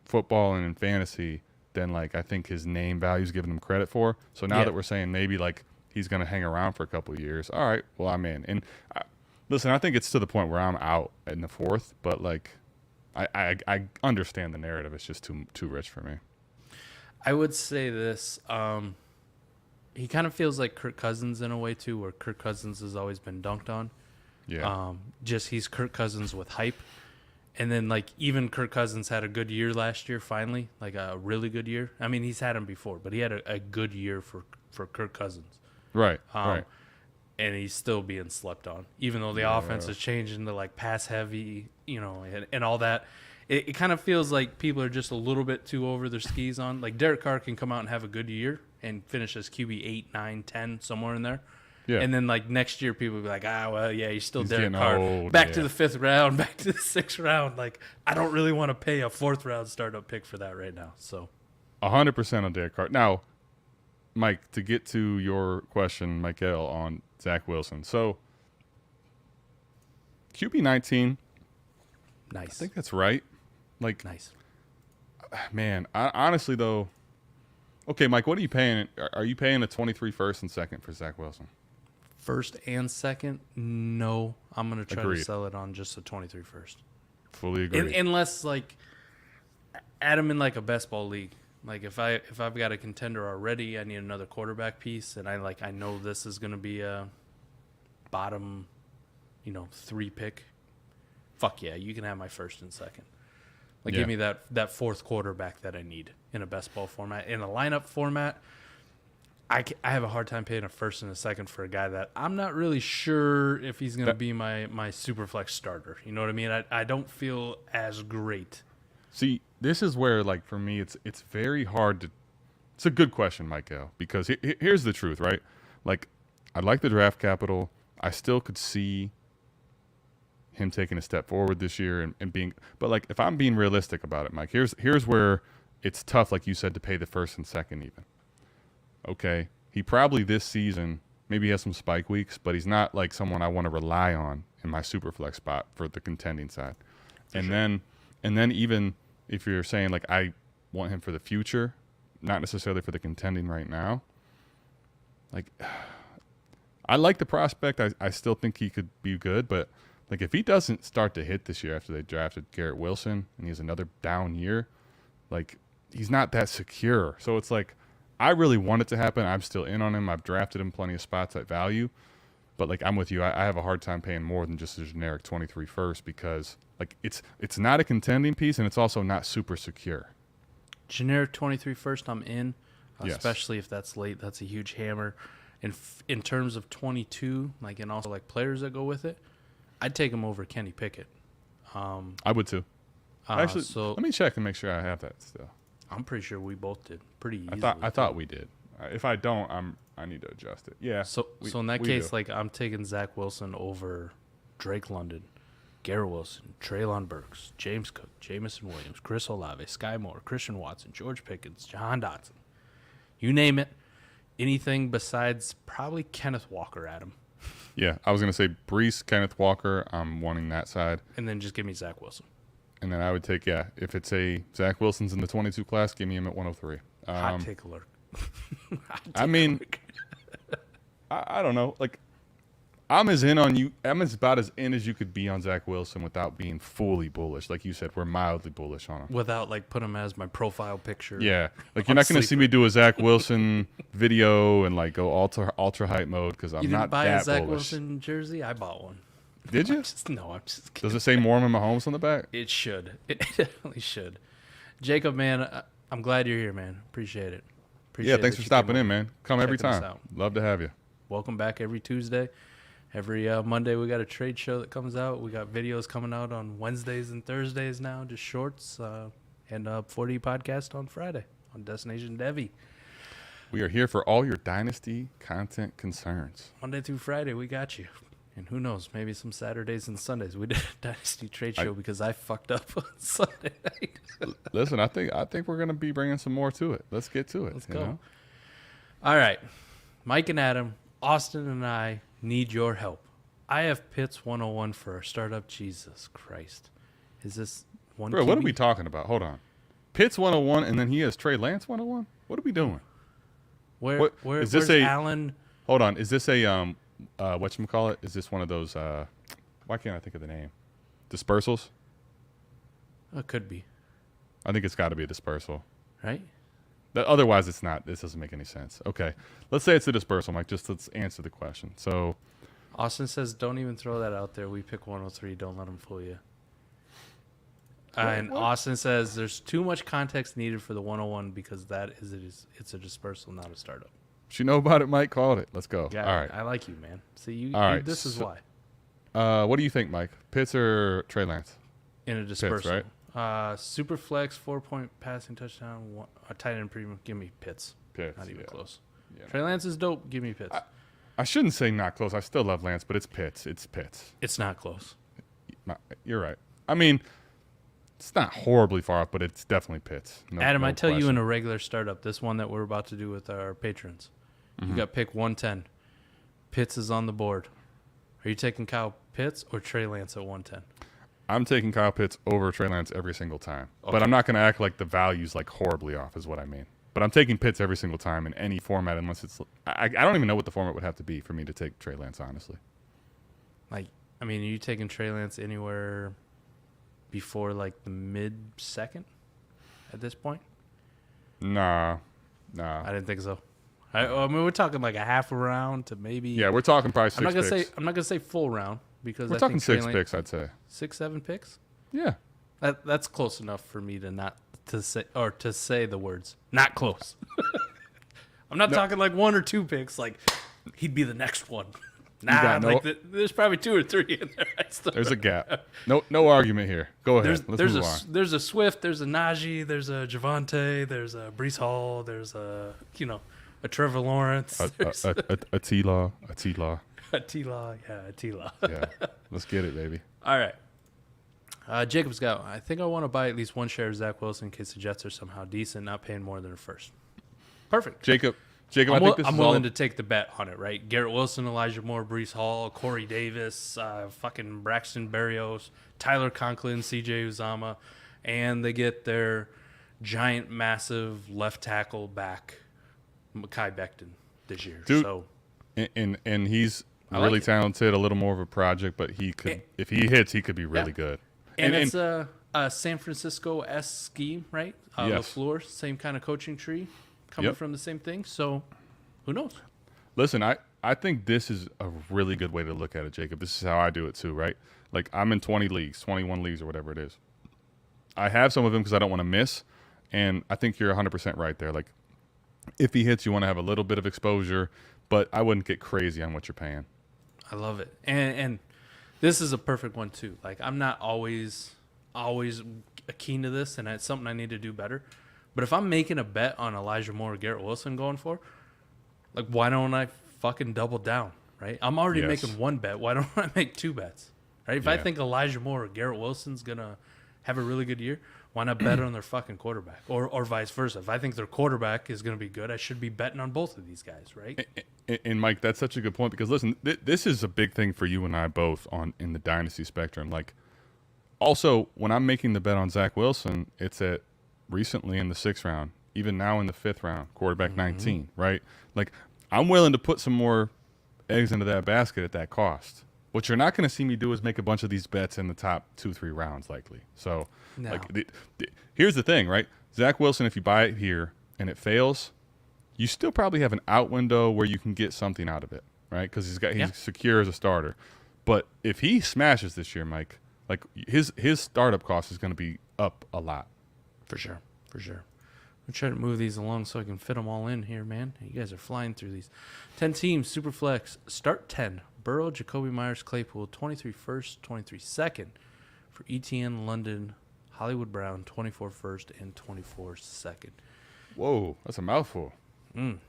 football and in fantasy than like I think his name value's giving him credit for. So now that we're saying maybe like he's going to hang around for a couple of years, all right, well, I'm in. And listen, I think it's to the point where I'm out in the 4th, but like. I understand the narrative. It's just too rich for me. I would say this. He kind of feels like Kirk Cousins in a way, too, where Kirk Cousins has always been dunked on. Yeah. Just he's Kirk Cousins with hype. And then, like, even Kirk Cousins had a good year last year, finally. Like, a really good year. I mean, he's had him before, but he had a good year for Kirk Cousins. Right, right. And he's still being slept on, even though the offense is changing to like pass heavy, and all that. It kind of feels like people are just a little bit too over their skis on. Like Derek Carr can come out and have a good year and finish as QB 8, 9, 10, somewhere in there. Yeah. And then like next year, people will be like, he's still Derek Carr. Old, back to the 5th round, back to the 6th round. Like I don't really want to pay a 4th round startup pick for that right now. So 100% on Derek Carr. Now, Mike, to get to your question, Michael, on Zach Wilson. So, QB 19. Nice. I think that's right. Like, nice. Man, honestly, though, okay, Mike, what are you paying? Are you paying a 23 first and second for Zach Wilson? First and second? No. I'm going to try to sell it on just a 23 first. Fully agree. Unless like add him in like a best ball league. Like if I've got a contender already, I need another quarterback piece, and I know this is going to be a bottom, 3 pick. Fuck yeah, you can have my first and second. Like give me that fourth quarterback that I need in a best ball format. In a lineup format, I have a hard time paying a first and a second for a guy that I'm not really sure if he's going to be my super flex starter. You know what I mean? I don't feel as great. See, this is where, like, for me, it's very hard to – it's a good question, Michael, because here's the truth, right? Like, I like the draft capital. I still could see him taking a step forward this year and being – but, like, if I'm being realistic about it, Mike, here's where it's tough, like you said, to pay the first and second even. Okay, he probably this season maybe has some spike weeks, but he's not, like, someone I want to rely on in my super flex spot for the contending side. And then even if you're saying, like, I want him for the future, not necessarily for the contending right now, like, I like the prospect. I still think he could be good. But, like, if he doesn't start to hit this year after they drafted Garrett Wilson and he has another down year, like, he's not that secure. So it's like I really want it to happen. I'm still in on him. I've drafted him plenty of spots at value. But, like, I'm with you. I have a hard time paying more than just a generic 23 first because – like, it's not a contending piece, and it's also not super secure. Generic 23 first, I'm in, yes. Especially if that's late. That's a huge hammer. And in terms of 22, like, and also, like, players that go with it, I'd take him over Kenny Pickett. I would, too. Actually, let me check and make sure I have that still. I'm pretty sure we both did pretty easily. I thought we did. If I don't, I need to adjust it. Yeah. So in that case, like, I'm taking Zach Wilson over Drake London, Garrett Wilson, Treylon Burks, James Cook, Jamison Williams, Chris Olave, Sky Moore, Christian Watson, George Pickens, Jahan Dotson. You name it. Anything besides probably Kenneth Walker, Adam. Yeah, I was going to say Brees, Kenneth Walker. I'm wanting that side. And then just give me Zach Wilson. And then I would take, if it's a Zach Wilson's in the 22 class, give me him at 103. Hot take alert. I mean, I don't know. Like, I'm about as in as you could be on Zach Wilson without being fully bullish. Like you said, we're mildly bullish on him. Without, like, putting him as my profile picture. Yeah. Like, you're not going to see me do a Zach Wilson video and, like, go ultra hype mode because I'm not that bullish. You didn't buy a Zach Wilson jersey? I bought one. Did you? I'm just kidding. Does it say Mormon Mahomes on the back? It should. It definitely should. Jacob, man, I'm glad you're here, man. Appreciate it. Thanks for stopping in, man. Come every time. Love to have you. Welcome back every Tuesday. Every Monday we got a trade show that comes out. We got videos coming out on Wednesdays and Thursdays now, just shorts, and 40 podcast on Friday on Destination Devy. We are here for all your Dynasty content concerns. Monday through Friday, we got you. And who knows, maybe some Saturdays and Sundays. We did a Dynasty trade show because I fucked up on Sunday night. Listen, I think we're going to be bringing some more to it. Let's get to it. Let's go. All right. Mike and Adam, Austin and I need your help. I have Pitts 101 for our startup. Jesus Christ. Is this one? Bro, what are we talking about? Hold on. Pitts 101, and then he has Trey Lance 101? What are we doing? Where's Allen? Hold on. Is this a, whatchamacallit? Is this one of those, why can't I think of the name? Dispersals? It could be. I think it's got to be a dispersal. Right? Otherwise, it's not. This doesn't make any sense. Okay. Let's say it's a dispersal, Mike. Just let's answer the question. So, Austin says, don't even throw that out there. We pick 103. Don't let them fool you. And Austin says, there's too much context needed for the 101 because it's a dispersal, not a startup. You know about it, Mike. Called it. Let's go. Yeah, all right. I like you, man. See, all right. This is why. What do you think, Mike? Pitts or Trey Lance? In a dispersal. Pitts, right? Super flex, 4-point passing touchdown, a tight end premium. Give me Pitts. Not even close. Yeah. Trey Lance is dope. Give me Pitts. I shouldn't say not close. I still love Lance, but it's Pitts. It's Pitts. It's not close. You're right. I mean, it's not horribly far off, but it's definitely Pitts. Adam, I tell you in a regular startup, this one that we're about to do with our patrons, you got pick 110. Pitts is on the board. Are you taking Kyle Pitts or Trey Lance at 110? I'm taking Kyle Pitts over Trey Lance every single time. Okay. But I'm not going to act like the value's like horribly off is what I mean. But I'm taking Pitts every single time in any format unless it's – I don't even know what the format would have to be for me to take Trey Lance, honestly. Like, I mean, are you taking Trey Lance anywhere before like the mid-second at this point? Nah. I didn't think so. I mean, we're talking like a half a round to maybe. Yeah, we're talking probably 6 picks. I'm not gonna say full round because we're talking 6 picks. I'd say 6, 7 picks. Yeah, that's close enough for me to say the words not close. I'm not talking like 1 or 2 picks. Like he'd be the next one. Nah, there's probably 2 or 3 in there. There's a gap. No argument here. Go ahead. Let's move on. There's a Swift. There's a Najee. There's a Javonte. There's a Breece Hall. There's a Trevor Lawrence. Attila. Attila. Yeah. Let's get it, baby. All right. Jacob's got. I think I want to buy at least 1 share of Zach Wilson in case the Jets are somehow decent, not paying more than a first. Perfect. Jacob, I'm willing to take the bet on it, right? Garrett Wilson, Elijah Moore, Breece Hall, Corey Davis, fucking Braxton Berrios, Tyler Conklin, C.J. Uzama, and they get their giant, massive left tackle back, Mekhi Becton, this year. Dude, so, and he's really talented, a little more of a project, but he could, if he hits, he could be really good. And it's a San Francisco-esque scheme, right? Yes. LaFleur, same kind of coaching tree. Coming from the same thing, so who knows? Listen, I think this is a really good way to look at it, Jacob. This is how I do it too, right? Like I'm in 20 leagues, 21 leagues or whatever it is. I have some of them because I don't want to miss, and I think you're 100% right there. Like if he hits, you want to have a little bit of exposure, but I wouldn't get crazy on what you're paying. I love it, and this is a perfect one too. Like I'm not always keen to this, and it's something I need to do better. But if I'm making a bet on Elijah Moore or Garrett Wilson going for, like, why don't I fucking double down, right? I'm already making 1 bet. Why don't I make 2 bets, right? If I think Elijah Moore or Garrett Wilson's going to have a really good year, why not bet on their fucking quarterback? Or vice versa. If I think their quarterback is going to be good, I should be betting on both of these guys, right? And Mike, that's such a good point because, listen, this is a big thing for you and I both in the Dynasty spectrum. Like, also, when I'm making the bet on Zach Wilson, it's at recently in the 6th round, even now in the 5th round, quarterback 19, right? Like, I'm willing to put some more eggs into that basket at that cost. What you're not going to see me do is make a bunch of these bets in the top 2-3 rounds, likely. So, here's the thing, right? Zach Wilson, if you buy it here and it fails, you still probably have an out window where you can get something out of it, right? Because he's secure as a starter. But if he smashes this year, Mike, like his startup cost is going to be up a lot. For sure. I'm trying to move these along so I can fit them all in here, man. You guys are flying through these. 10 teams, Superflex. Start 10. Burrow, Jacoby Myers, Claypool, 23 first, 23 second. For Etienne, London, Hollywood Brown, 24 first and 24 second. Whoa, that's a mouthful. Run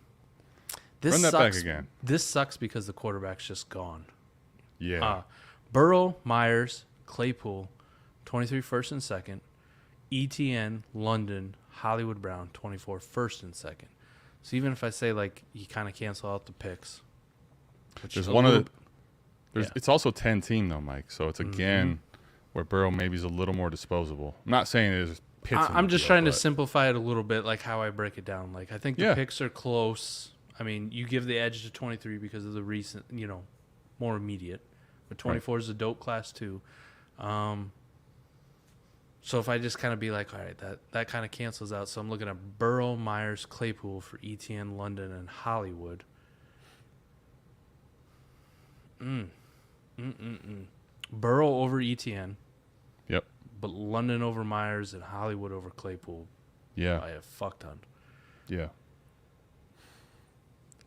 that back again. This sucks because the quarterback's just gone. Yeah. Burrow, Myers, Claypool, 23 first and second. Etienne, London, Hollywood Brown, 24 first and second. So even if I say like you kind of cancel out the picks, it's also 10 team though, Mike. So it's again where Burrow maybe is a little more disposable. I'm not saying there's pits. I'm just trying to simplify it a little bit, like how I break it down. Like I think the picks are close. I mean, you give the edge to 23 because of the recent, more immediate. But 24 is a dope class too. So if I just kind of be like, all right, that kind of cancels out. So I'm looking at Burrow, Myers, Claypool for Etienne, London, and Hollywood. Burrow over Etienne. Yep. But London over Myers and Hollywood over Claypool. Yeah. By a fuck ton. Yeah.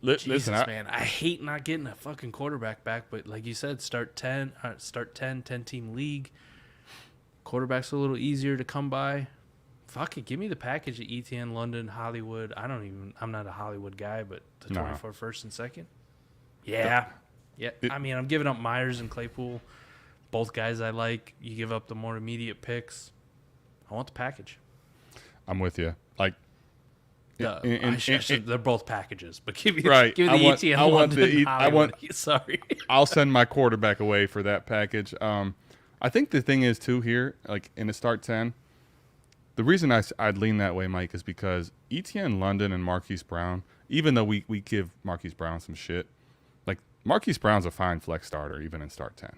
Jesus, man. I hate not getting a fucking quarterback back, but like you said, start 10 10-team league. Quarterback's a little easier to come by. Fuck it, give me the package of Etienne, London, Hollywood. I'm not a Hollywood guy, but the 24 first and second. Yeah. I mean, I'm giving up Myers and Claypool, both guys I like. You give up the more immediate picks. I want the package. I'm with you. Like, they're both packages, but give me the Etienne, London, sorry. I'll send my quarterback away for that package. I think the thing is, too, here, like in the start 10, the reason I'd lean that way, Mike, is because Etienne, London, and Marquise Brown, even though we give Marquise Brown some shit, like Marquise Brown's a fine flex starter, even in start 10,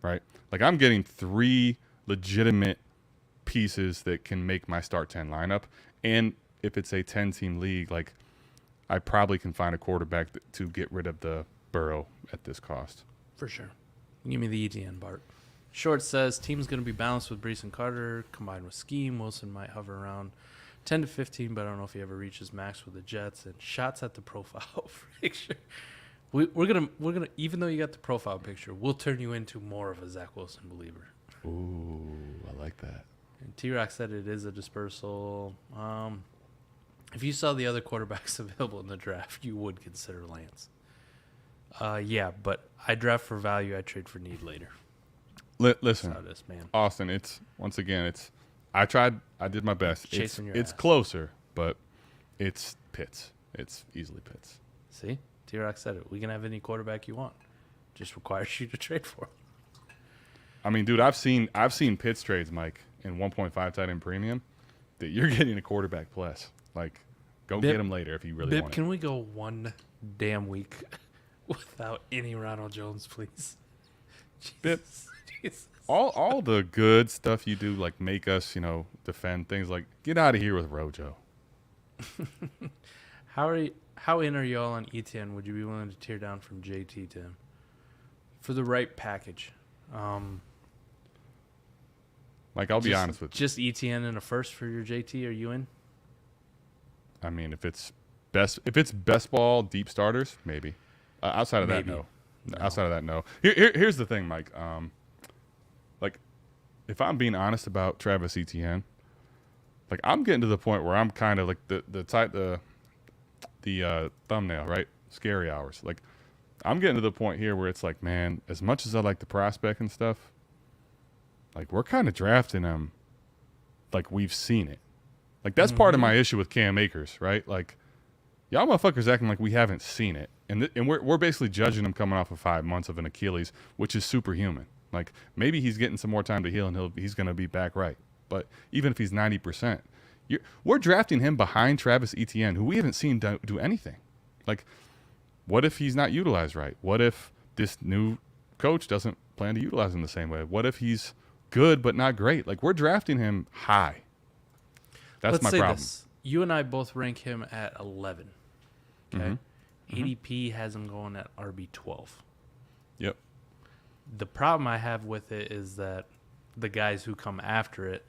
right? Like I'm getting 3 legitimate pieces that can make my start 10 lineup. And if it's a 10-team league, like I probably can find a quarterback to get rid of the Burrow at this cost. For sure. Give me the Etienne, Bart. Short says, team's going to be balanced with Brees and Carter combined with scheme. Wilson might hover around 10 to 15, but I don't know if he ever reaches max with the Jets. And shots at the profile picture. We're gonna even though you got the profile picture, we'll turn you into more of a Zach Wilson believer. Ooh, I like that. And T-Rock said it is a dispersal. If you saw the other quarterbacks available in the draft, you would consider Lance. Yeah, but I draft for value. I trade for need later. Listen, that's how it is, man. Austin, I did my best. It's closer, but it's Pitts. It's easily Pitts. See? T-Rock said it. We can have any quarterback you want. Just requires you to trade for him. I mean, dude, I've seen Pitts trades, Mike, in 1.5 tight end premium that you're getting a quarterback plus. Like, go get him later if you really want it. Can we go one damn week without any Ronald Jones, please? Jesus. All the good stuff you do, like make us, defend things, like get out of here with Rojo. How in are y'all on Etienne? Would you be willing to tear down from JT to him for the right package? Like, I'll be honest with you. Just Etienne in a first for your JT. Are you in? I mean, if it's best ball deep starters, maybe. Outside of that, no. Outside of that, no. Here's the thing, Mike. Like, if I'm being honest about Travis Etienne, like I'm getting to the point where I'm kind of like the thumbnail, right? Scary hours. Like, I'm getting to the point here where it's like, man, as much as I like the prospect and stuff, like we're kind of drafting him like we've seen it. Like that's part of my issue with Cam Akers, right? Like, y'all motherfuckers acting like we haven't seen it, and we're basically judging him coming off of 5 months of an Achilles, which is superhuman. Like maybe he's getting some more time to heal and he's going to be back right. But even if he's 90%, we're drafting him behind Travis Etienne, who we haven't seen do anything. Like, what if he's not utilized right? What if this new coach doesn't plan to utilize him the same way? What if he's good but not great? Like, we're drafting him high. That's my problem. This. You and I both rank him at 11. Okay? ADP has him going at RB12. Yep. The problem I have with it is that the guys who come after it,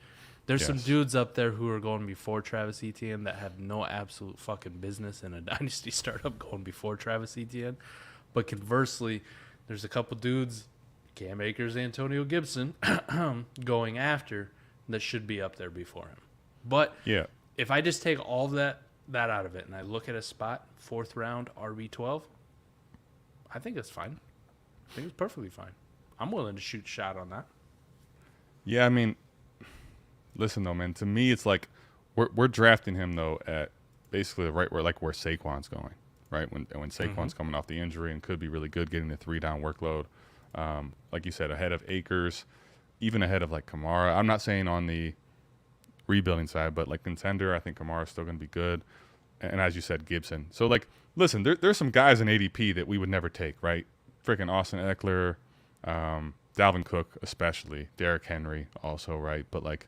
there's some dudes up there who are going before Travis Etienne that have no absolute fucking business in a dynasty startup going before Travis Etienne. But conversely, there's a couple dudes, Cam Akers, Antonio Gibson, going after that should be up there before him. But if I just take all that out of it and I look at a spot, 4th round, RB12, I think it's fine. I think it's perfectly fine. I'm willing to shoot shot on that. Yeah, I mean, listen though, man. To me, it's like we're drafting him though at basically right where Saquon's going, right? When Saquon's coming off the injury and could be really good, getting a 3-down workload. Like you said, ahead of Akers, even ahead of like Kamara. I'm not saying on the rebuilding side, but like contender, I think Kamara's still going to be good. And as you said, Gibson. So like, listen, there's some guys in ADP that we would never take, right? Freaking Austin Eckler, Dalvin Cook especially, Derrick Henry also, right? But like,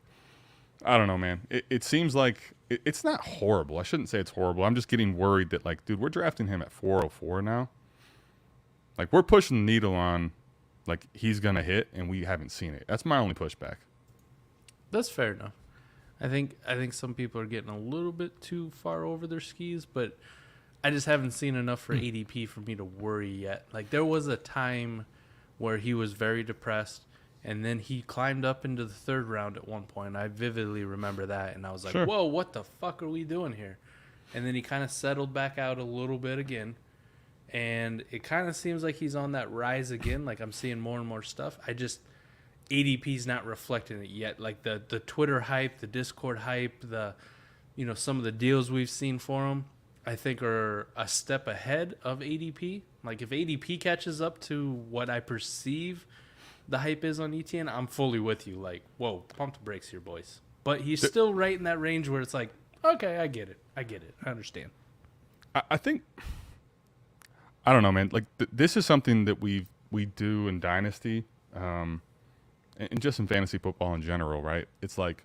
I don't know, man. It seems like it's not horrible. I shouldn't say it's horrible. I'm just getting worried that like, dude, we're drafting him at 404 now. Like, we're pushing the needle on like he's going to hit and we haven't seen it. That's my only pushback. That's fair enough. I think some people are getting a little bit too far over their skis, but I just haven't seen enough for ADP for me to worry yet. Like, there was a time where he was very depressed, and then he climbed up into the 3rd round at one point. I vividly remember that, and I was like, whoa, what the fuck are we doing here? And then he kind of settled back out a little bit again, and it kind of seems like he's on that rise again. Like, I'm seeing more and more stuff. ADP's not reflecting it yet. Like the Twitter hype, the Discord hype, some of the deals we've seen for him, I think are a step ahead of ADP. Like, if ADP catches up to what I perceive the hype is on Etienne, I'm fully with you. Like, whoa, pump the brakes here, boys. But he's still right in that range where it's like, okay, I get it. I understand. I think, I don't know, man. Like, this is something that we do in Dynasty, and just in fantasy football in general, right? It's like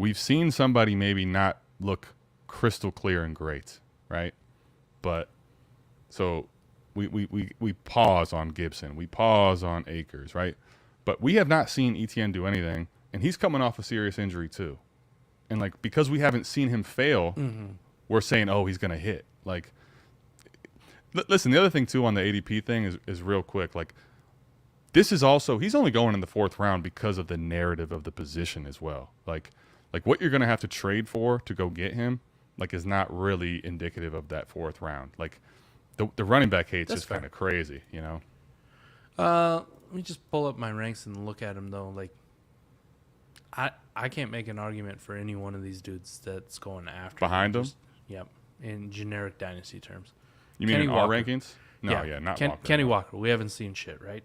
we've seen somebody maybe not look crystal clear and great, right? But so we pause on Gibson. We pause on Akers, right? But we have not seen Etienne do anything, and he's coming off a serious injury too. And, like, because we haven't seen him fail, we're saying, oh, he's going to hit. Like, listen, the other thing too on the ADP thing is real quick. Like, this is also, he's only going in the 4th round because of the narrative of the position as well. Like what you're going to have to trade for to go get him, like, is not really indicative of that 4th round. Like, the running back hate's just kind of crazy, you know? Let me just pull up my ranks and look at them, though. Like, I can't make an argument for any one of these dudes that's going after behind them. Yep, in generic dynasty terms. You mean Kenny in Walker. our rankings? No, not Walker. Kenny Walker. We haven't seen shit, right?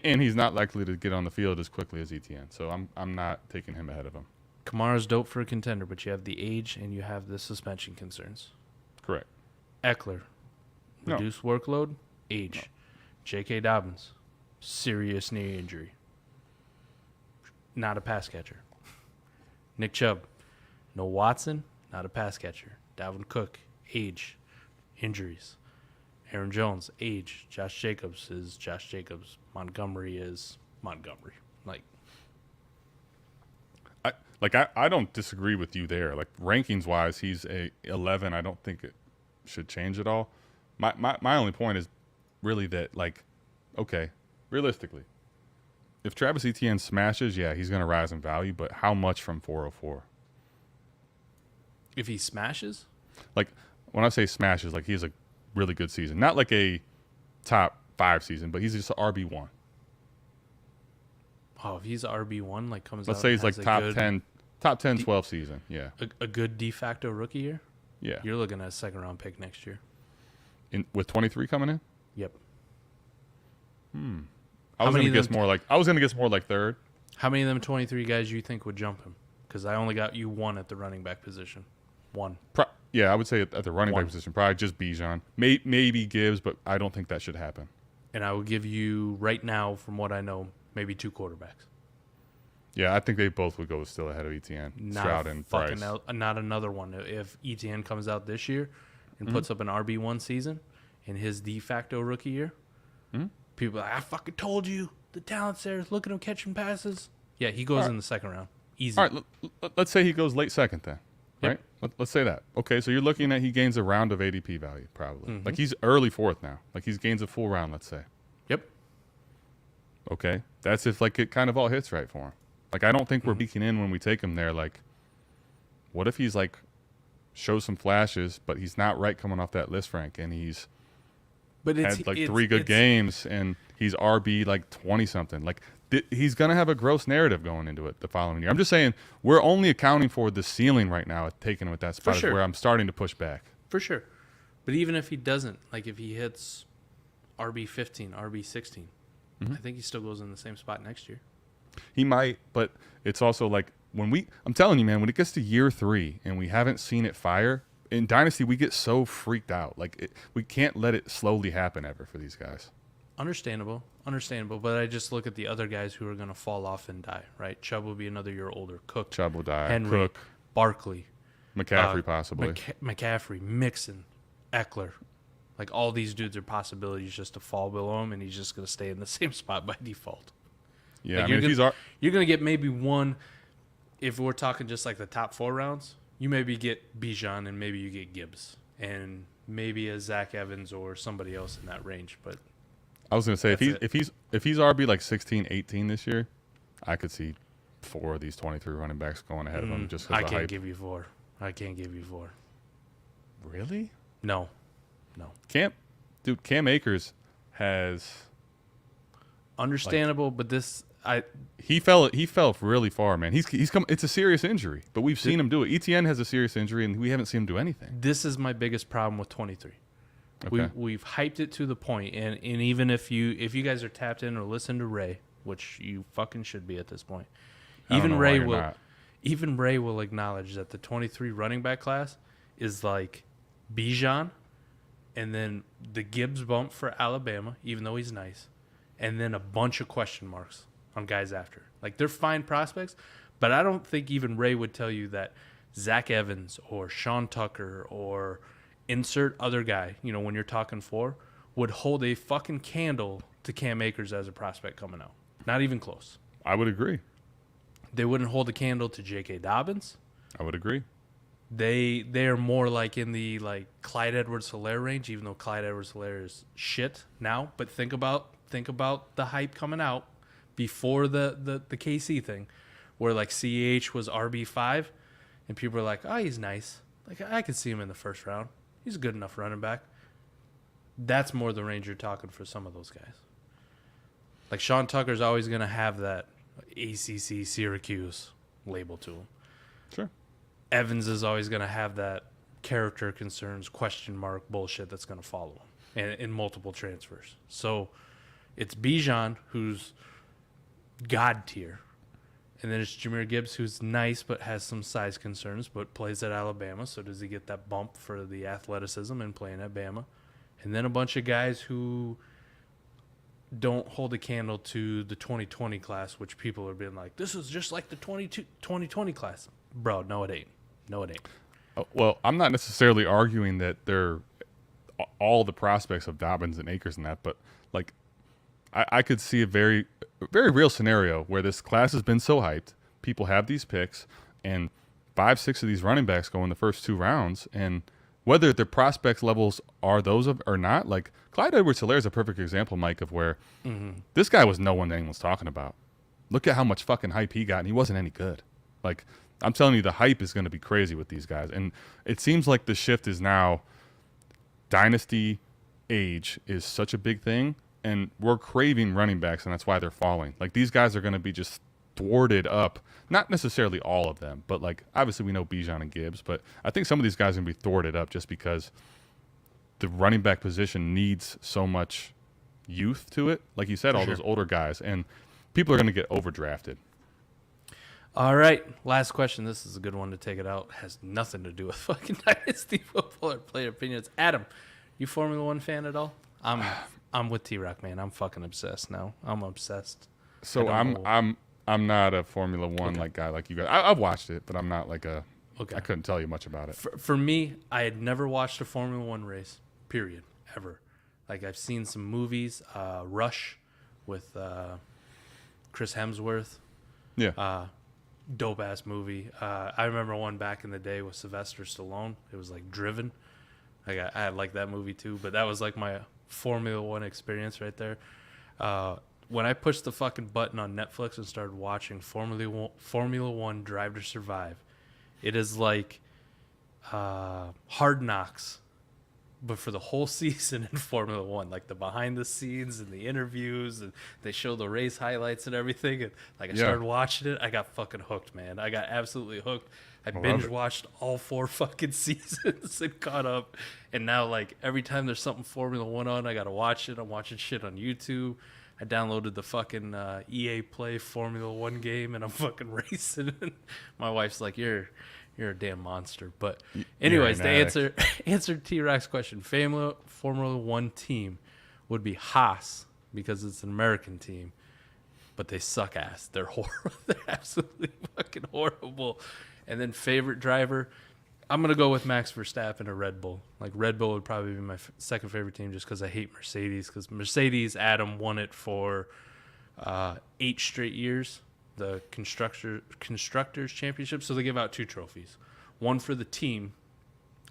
And he's not likely to get on the field as quickly as Etienne, so I'm not taking him ahead of him. Kamara's dope for a contender, but you have the age and you have the suspension concerns. Correct. Eckler, reduced workload, age. No. J.K. Dobbins, serious knee injury. Not a pass catcher. Nick Chubb, no Watson, not a pass catcher. Dalvin Cook, age, injuries. Aaron Jones, age. Josh Jacobs is Josh Jacobs. Montgomery is Montgomery. I don't disagree with you there. Like, rankings wise, he's a 11. I don't think it should change at all. My only point is really that, like, okay, realistically, if Travis Etienne smashes, yeah, he's going to rise in value, but how much from 404? If he smashes? Like, when I say smashes, like, he's a really good season. Not like a top 5 season, but he's just an RB1. Oh, if he's RB1, like, comes Let's out say he's like top good, 10, 12 season, yeah. A good de facto rookie year? Yeah. You're looking at a 2nd-round pick next year. With 23 coming in? Yep. I was going to guess more like 3rd. How many of them 23 guys you think would jump him? Because I only got you one at the running back position. One. Yeah, I would say at the running back position, probably just Bijan. Maybe Gibbs, but I don't think that should happen. And I will give you, right now, from what I know, maybe 2 quarterbacks. Yeah, I think they both would go still ahead of Etienne, Stroud and Price. Not another one. If Etienne comes out this year and puts up an RB1 season in his de facto rookie year, people are like, I fucking told you. The talent's there. Look at him catching passes. Yeah, he goes in the 2nd round. Easy. All right, let's say he goes late 2nd then. Right? Yep. Let's say that. Okay, so you're looking at he gains a round of ADP value probably. Like, he's early 4th now. Like, he gains a full round, let's say. Yep. Okay. That's if, like, it kind of all hits right for him. Like, I don't think we're peeking in when we take him there. Like, what if he's, like, shows some flashes, but he's not right coming off that list rank, and he's had, like, 3 good games, and he's RB, like, 20-something. Like, he's going to have a gross narrative going into it the following year. I'm just saying we're only accounting for the ceiling right now at taking him at that spot is where I'm starting to push back. For sure. But even if he doesn't, like, if he hits RB15, RB16, I think he still goes in the same spot next year. He might, but it's also like I'm telling you, man, when it gets to year 3 and we haven't seen it fire, in Dynasty we get so freaked out. Like, we can't let it slowly happen ever for these guys. Understandable. But I just look at the other guys who are going to fall off and die, right? Chubb will be another year older. Cook. Chubb will die. Henry. Cook. Barkley. McCaffrey possibly. McCaffrey. Mixon. Eckler. Like, all these dudes are possibilities just to fall below him, and he's just going to stay in the same spot by default. Yeah, like, you're going to get maybe one, if we're talking just like the top 4 rounds, you maybe get Bijan and maybe you get Gibbs and maybe a Zach Evans or somebody else in that range. But I was going to say, if he's RB like 16, 18 this year, I could see 4 of these 23 running backs going ahead of him just because of hype. I can't give you 4. Really? No. Cam Akers has understandable, but he fell really far, man. He's come. It's a serious injury, but we've seen him do it. Etienne has a serious injury, and we haven't seen him do anything. This is my biggest problem with 23. Okay. We've hyped it to the point, and even if you guys are tapped in or listen to Ray, which you fucking should be at this point, even Ray will acknowledge that the 23 running back class is like Bijan, and then the Gibbs bump for Alabama, even though he's nice, and then a bunch of question marks on guys after. Like, they're fine prospects, But I don't think even Ray would tell you that Zach Evans or Sean Tucker or insert other guy, when you're talking 4, would hold a fucking candle to Cam Akers as a prospect coming out. Not even close. I would agree. They wouldn't hold a candle to J.K. Dobbins. I would agree. They're more like in the Clyde Edwards-Helaire range, even though Clyde Edwards-Helaire is shit now. But think about the hype coming out before the KC thing, where CH was RB5, and people are like, oh, he's nice. I could see him in the first round. He's a good enough running back. That's more the range you're talking for some of those guys. Sean Tucker's always going to have that ACC Syracuse label to him. Sure. Evans is always going to have that character concerns, question mark bullshit that's going to follow him in multiple transfers. So it's Bijan, who's God tier. And then it's Jahmyr Gibbs, who's nice but has some size concerns, but plays at Alabama. So does he get that bump for the athleticism and playing at Bama? And then a bunch of guys who don't hold a candle to the 2020 class, which people are being like, this is just like the 2020 class. Bro, no, it ain't. No, it ain't. Well, I'm not necessarily arguing that they're all the prospects of Dobbins and Akers and that, but I could see a very, very real scenario where this class has been so hyped, people have these picks, and 5-6 of these running backs go in the first 2 rounds, and whether their prospect levels are those of or not, Clyde Edwards-Helaire is a perfect example, Mike, of where this guy was no one that anyone's talking about. Look at how much fucking hype he got, and he wasn't any good. I'm telling you, the hype is going to be crazy with these guys. And it seems like the shift is now dynasty age is such a big thing, and we're craving running backs, and that's why they're falling. These guys are going to be just thwarted up. Not necessarily all of them, but obviously we know Bijan and Gibbs, but I think some of these guys are going to be thwarted up just because the running back position needs so much youth to it. Like you said, all those older guys, and people are going to get overdrafted. All right, last question. This is a good one to take it out. Has nothing to do with fucking dynasty football or player opinions. Adam, you Formula One fan at all? I'm with T-Rock, man. I'm fucking obsessed now. I'm obsessed. So I'm not a Formula One guy like you guys. I've watched it, but I'm not I couldn't tell you much about it. For me, I had never watched a Formula One race, period, ever. I've seen some movies, Rush with Chris Hemsworth. Yeah. Dope ass movie. I remember one back in the day with Sylvester Stallone. It was Driven. I like that movie too, but that was my Formula One experience right there. When I pushed the fucking button on Netflix and started watching Formula One Drive to Survive, it is Hard Knocks, but for the whole season in Formula One, the behind the scenes and the interviews, and they show the race highlights and everything. And I started watching it, I got fucking hooked, man. I got absolutely hooked. I binge watched all 4 fucking seasons and caught up. And now every time there's something Formula One on, I gotta watch it. I'm watching shit on YouTube. I downloaded the fucking EA Play Formula One game, and I'm fucking racing. My wife's like, you're a damn monster. But anyways, to answer T-Rock's question, Formula One team would be Haas because it's an American team, but they suck ass. They're horrible. They're absolutely fucking horrible. And then favorite driver, I'm going to go with Max Verstappen or Red Bull. Red Bull would probably be my second favorite team just because I hate Mercedes. Because Mercedes, Adam won it for 8 straight years. The Constructors Championship. So they give out 2 trophies. One for the team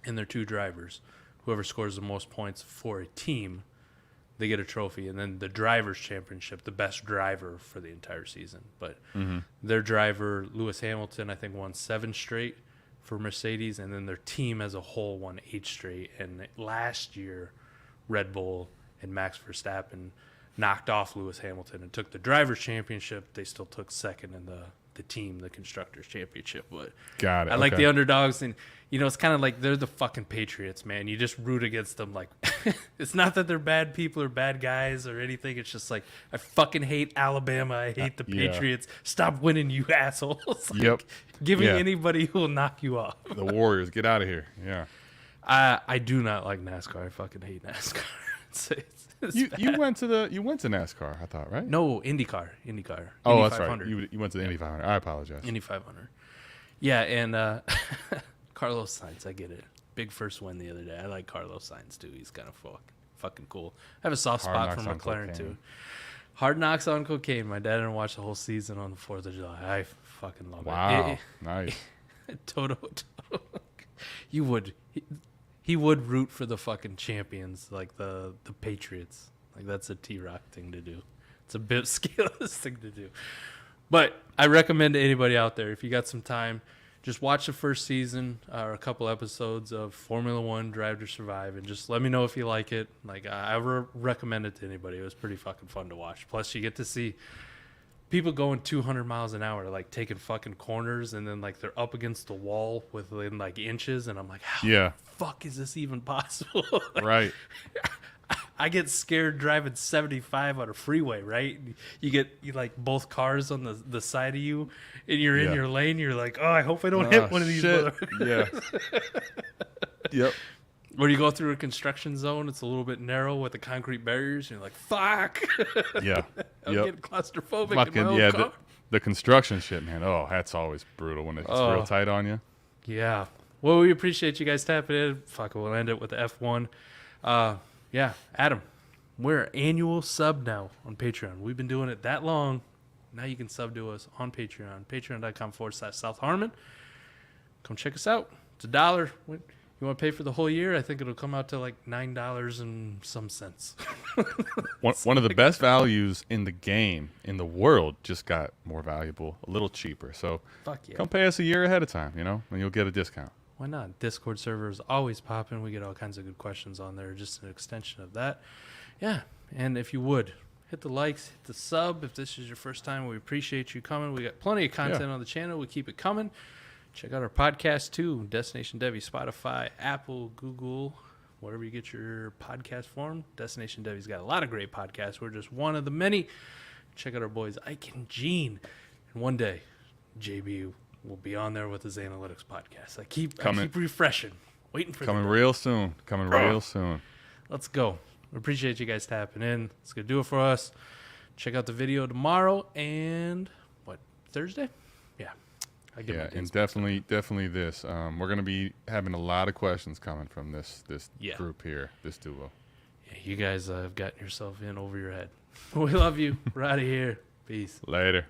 and their 2 drivers. Whoever scores the most points for a team, they get a trophy. And then the Drivers Championship, the best driver for the entire season. But their driver, Lewis Hamilton, I think won 7 straight for Mercedes. And then their team as a whole won 8 straight. And last year, Red Bull and Max Verstappen knocked off Lewis Hamilton and took the Drivers' Championship. They still took second in the team, the Constructors' Championship. But got it. I like the underdogs, and it's kind of they're the fucking Patriots, man. You just root against them. It's not that they're bad people or bad guys or anything. It's just I fucking hate Alabama. I hate the Patriots. Stop winning, you assholes. Give me anybody who will knock you off. The Warriors, get out of here. Yeah. I do not like NASCAR. I fucking hate NASCAR. You went to NASCAR, I thought, right? No, IndyCar. Oh, Indy that's 500. right. You went to the Indy 500. I apologize. Indy 500. Yeah, and Carlos Sainz, I get it. Big first win the other day. I like Carlos Sainz too. He's kind of fucking cool. I have a soft spot for McLaren too. Hard knocks on cocaine. My dad didn't watch the whole season on the 4th of July. I fucking love it. Wow, nice. Toto. You would. He would root for the fucking champions, like the Patriots. Like, that's a T-Rock thing to do. It's a bit scaleless thing to do. But I recommend to anybody out there, if you got some time, just watch the first season or a couple episodes of Formula One Drive to Survive and just let me know if you like it. Like, I recommend it to anybody. It was pretty fucking fun to watch. Plus, you get to see people going 200 miles an hour, like taking fucking corners, and then like they're up against the wall within like inches, and I'm like, how the fuck is this even possible? Like, right. I get scared driving 75 on a freeway, right? You like both cars on the side of you, and you're in your lane. You're like, oh, I hope I don't hit one of these. Yeah. Yep. Or you go through a construction zone, it's a little bit narrow with the concrete barriers, and you're like, fuck. Yeah. I'm getting claustrophobic in my own car. The construction shit, man. Oh, that's always brutal when it's real tight on you. Yeah. Well, we appreciate you guys tapping in. Fuck, we'll end it with the F1. Yeah, Adam, we're an annual sub now on Patreon. We've been doing it that long. Now you can sub to us on Patreon. Patreon.com/South Harmon. Come check us out. It's $1. You want to pay for the whole year? I think it'll come out to like $9 and some cents. One of the best values in the game, in the world, just got more valuable, a little cheaper. So fuck yeah. Come pay us a year ahead of time, and you'll get a discount. Why not? Discord server is always popping. We get all kinds of good questions on there. Just an extension of that. Yeah. And if you would, hit the likes, hit the sub. If this is your first time, we appreciate you coming. We got plenty of content on the channel. We keep it coming. Check out our podcast, too. Destination Devy, Spotify, Apple, Google, wherever you get your podcast form. Destination Devy's got a lot of great podcasts. We're just one of the many. Check out our boys, Ike and Gene. And one day, JB will be on there with his analytics podcast. I keep refreshing, waiting for coming real soon. Real soon. Let's go. We appreciate you guys tapping in. It's gonna do it for us. Check out the video tomorrow and Thursday? Yeah. And definitely this. We're gonna be having a lot of questions coming from this group here, this duo. Yeah, you guys have gotten yourself in over your head. We love you. We're out of here. Peace. Later.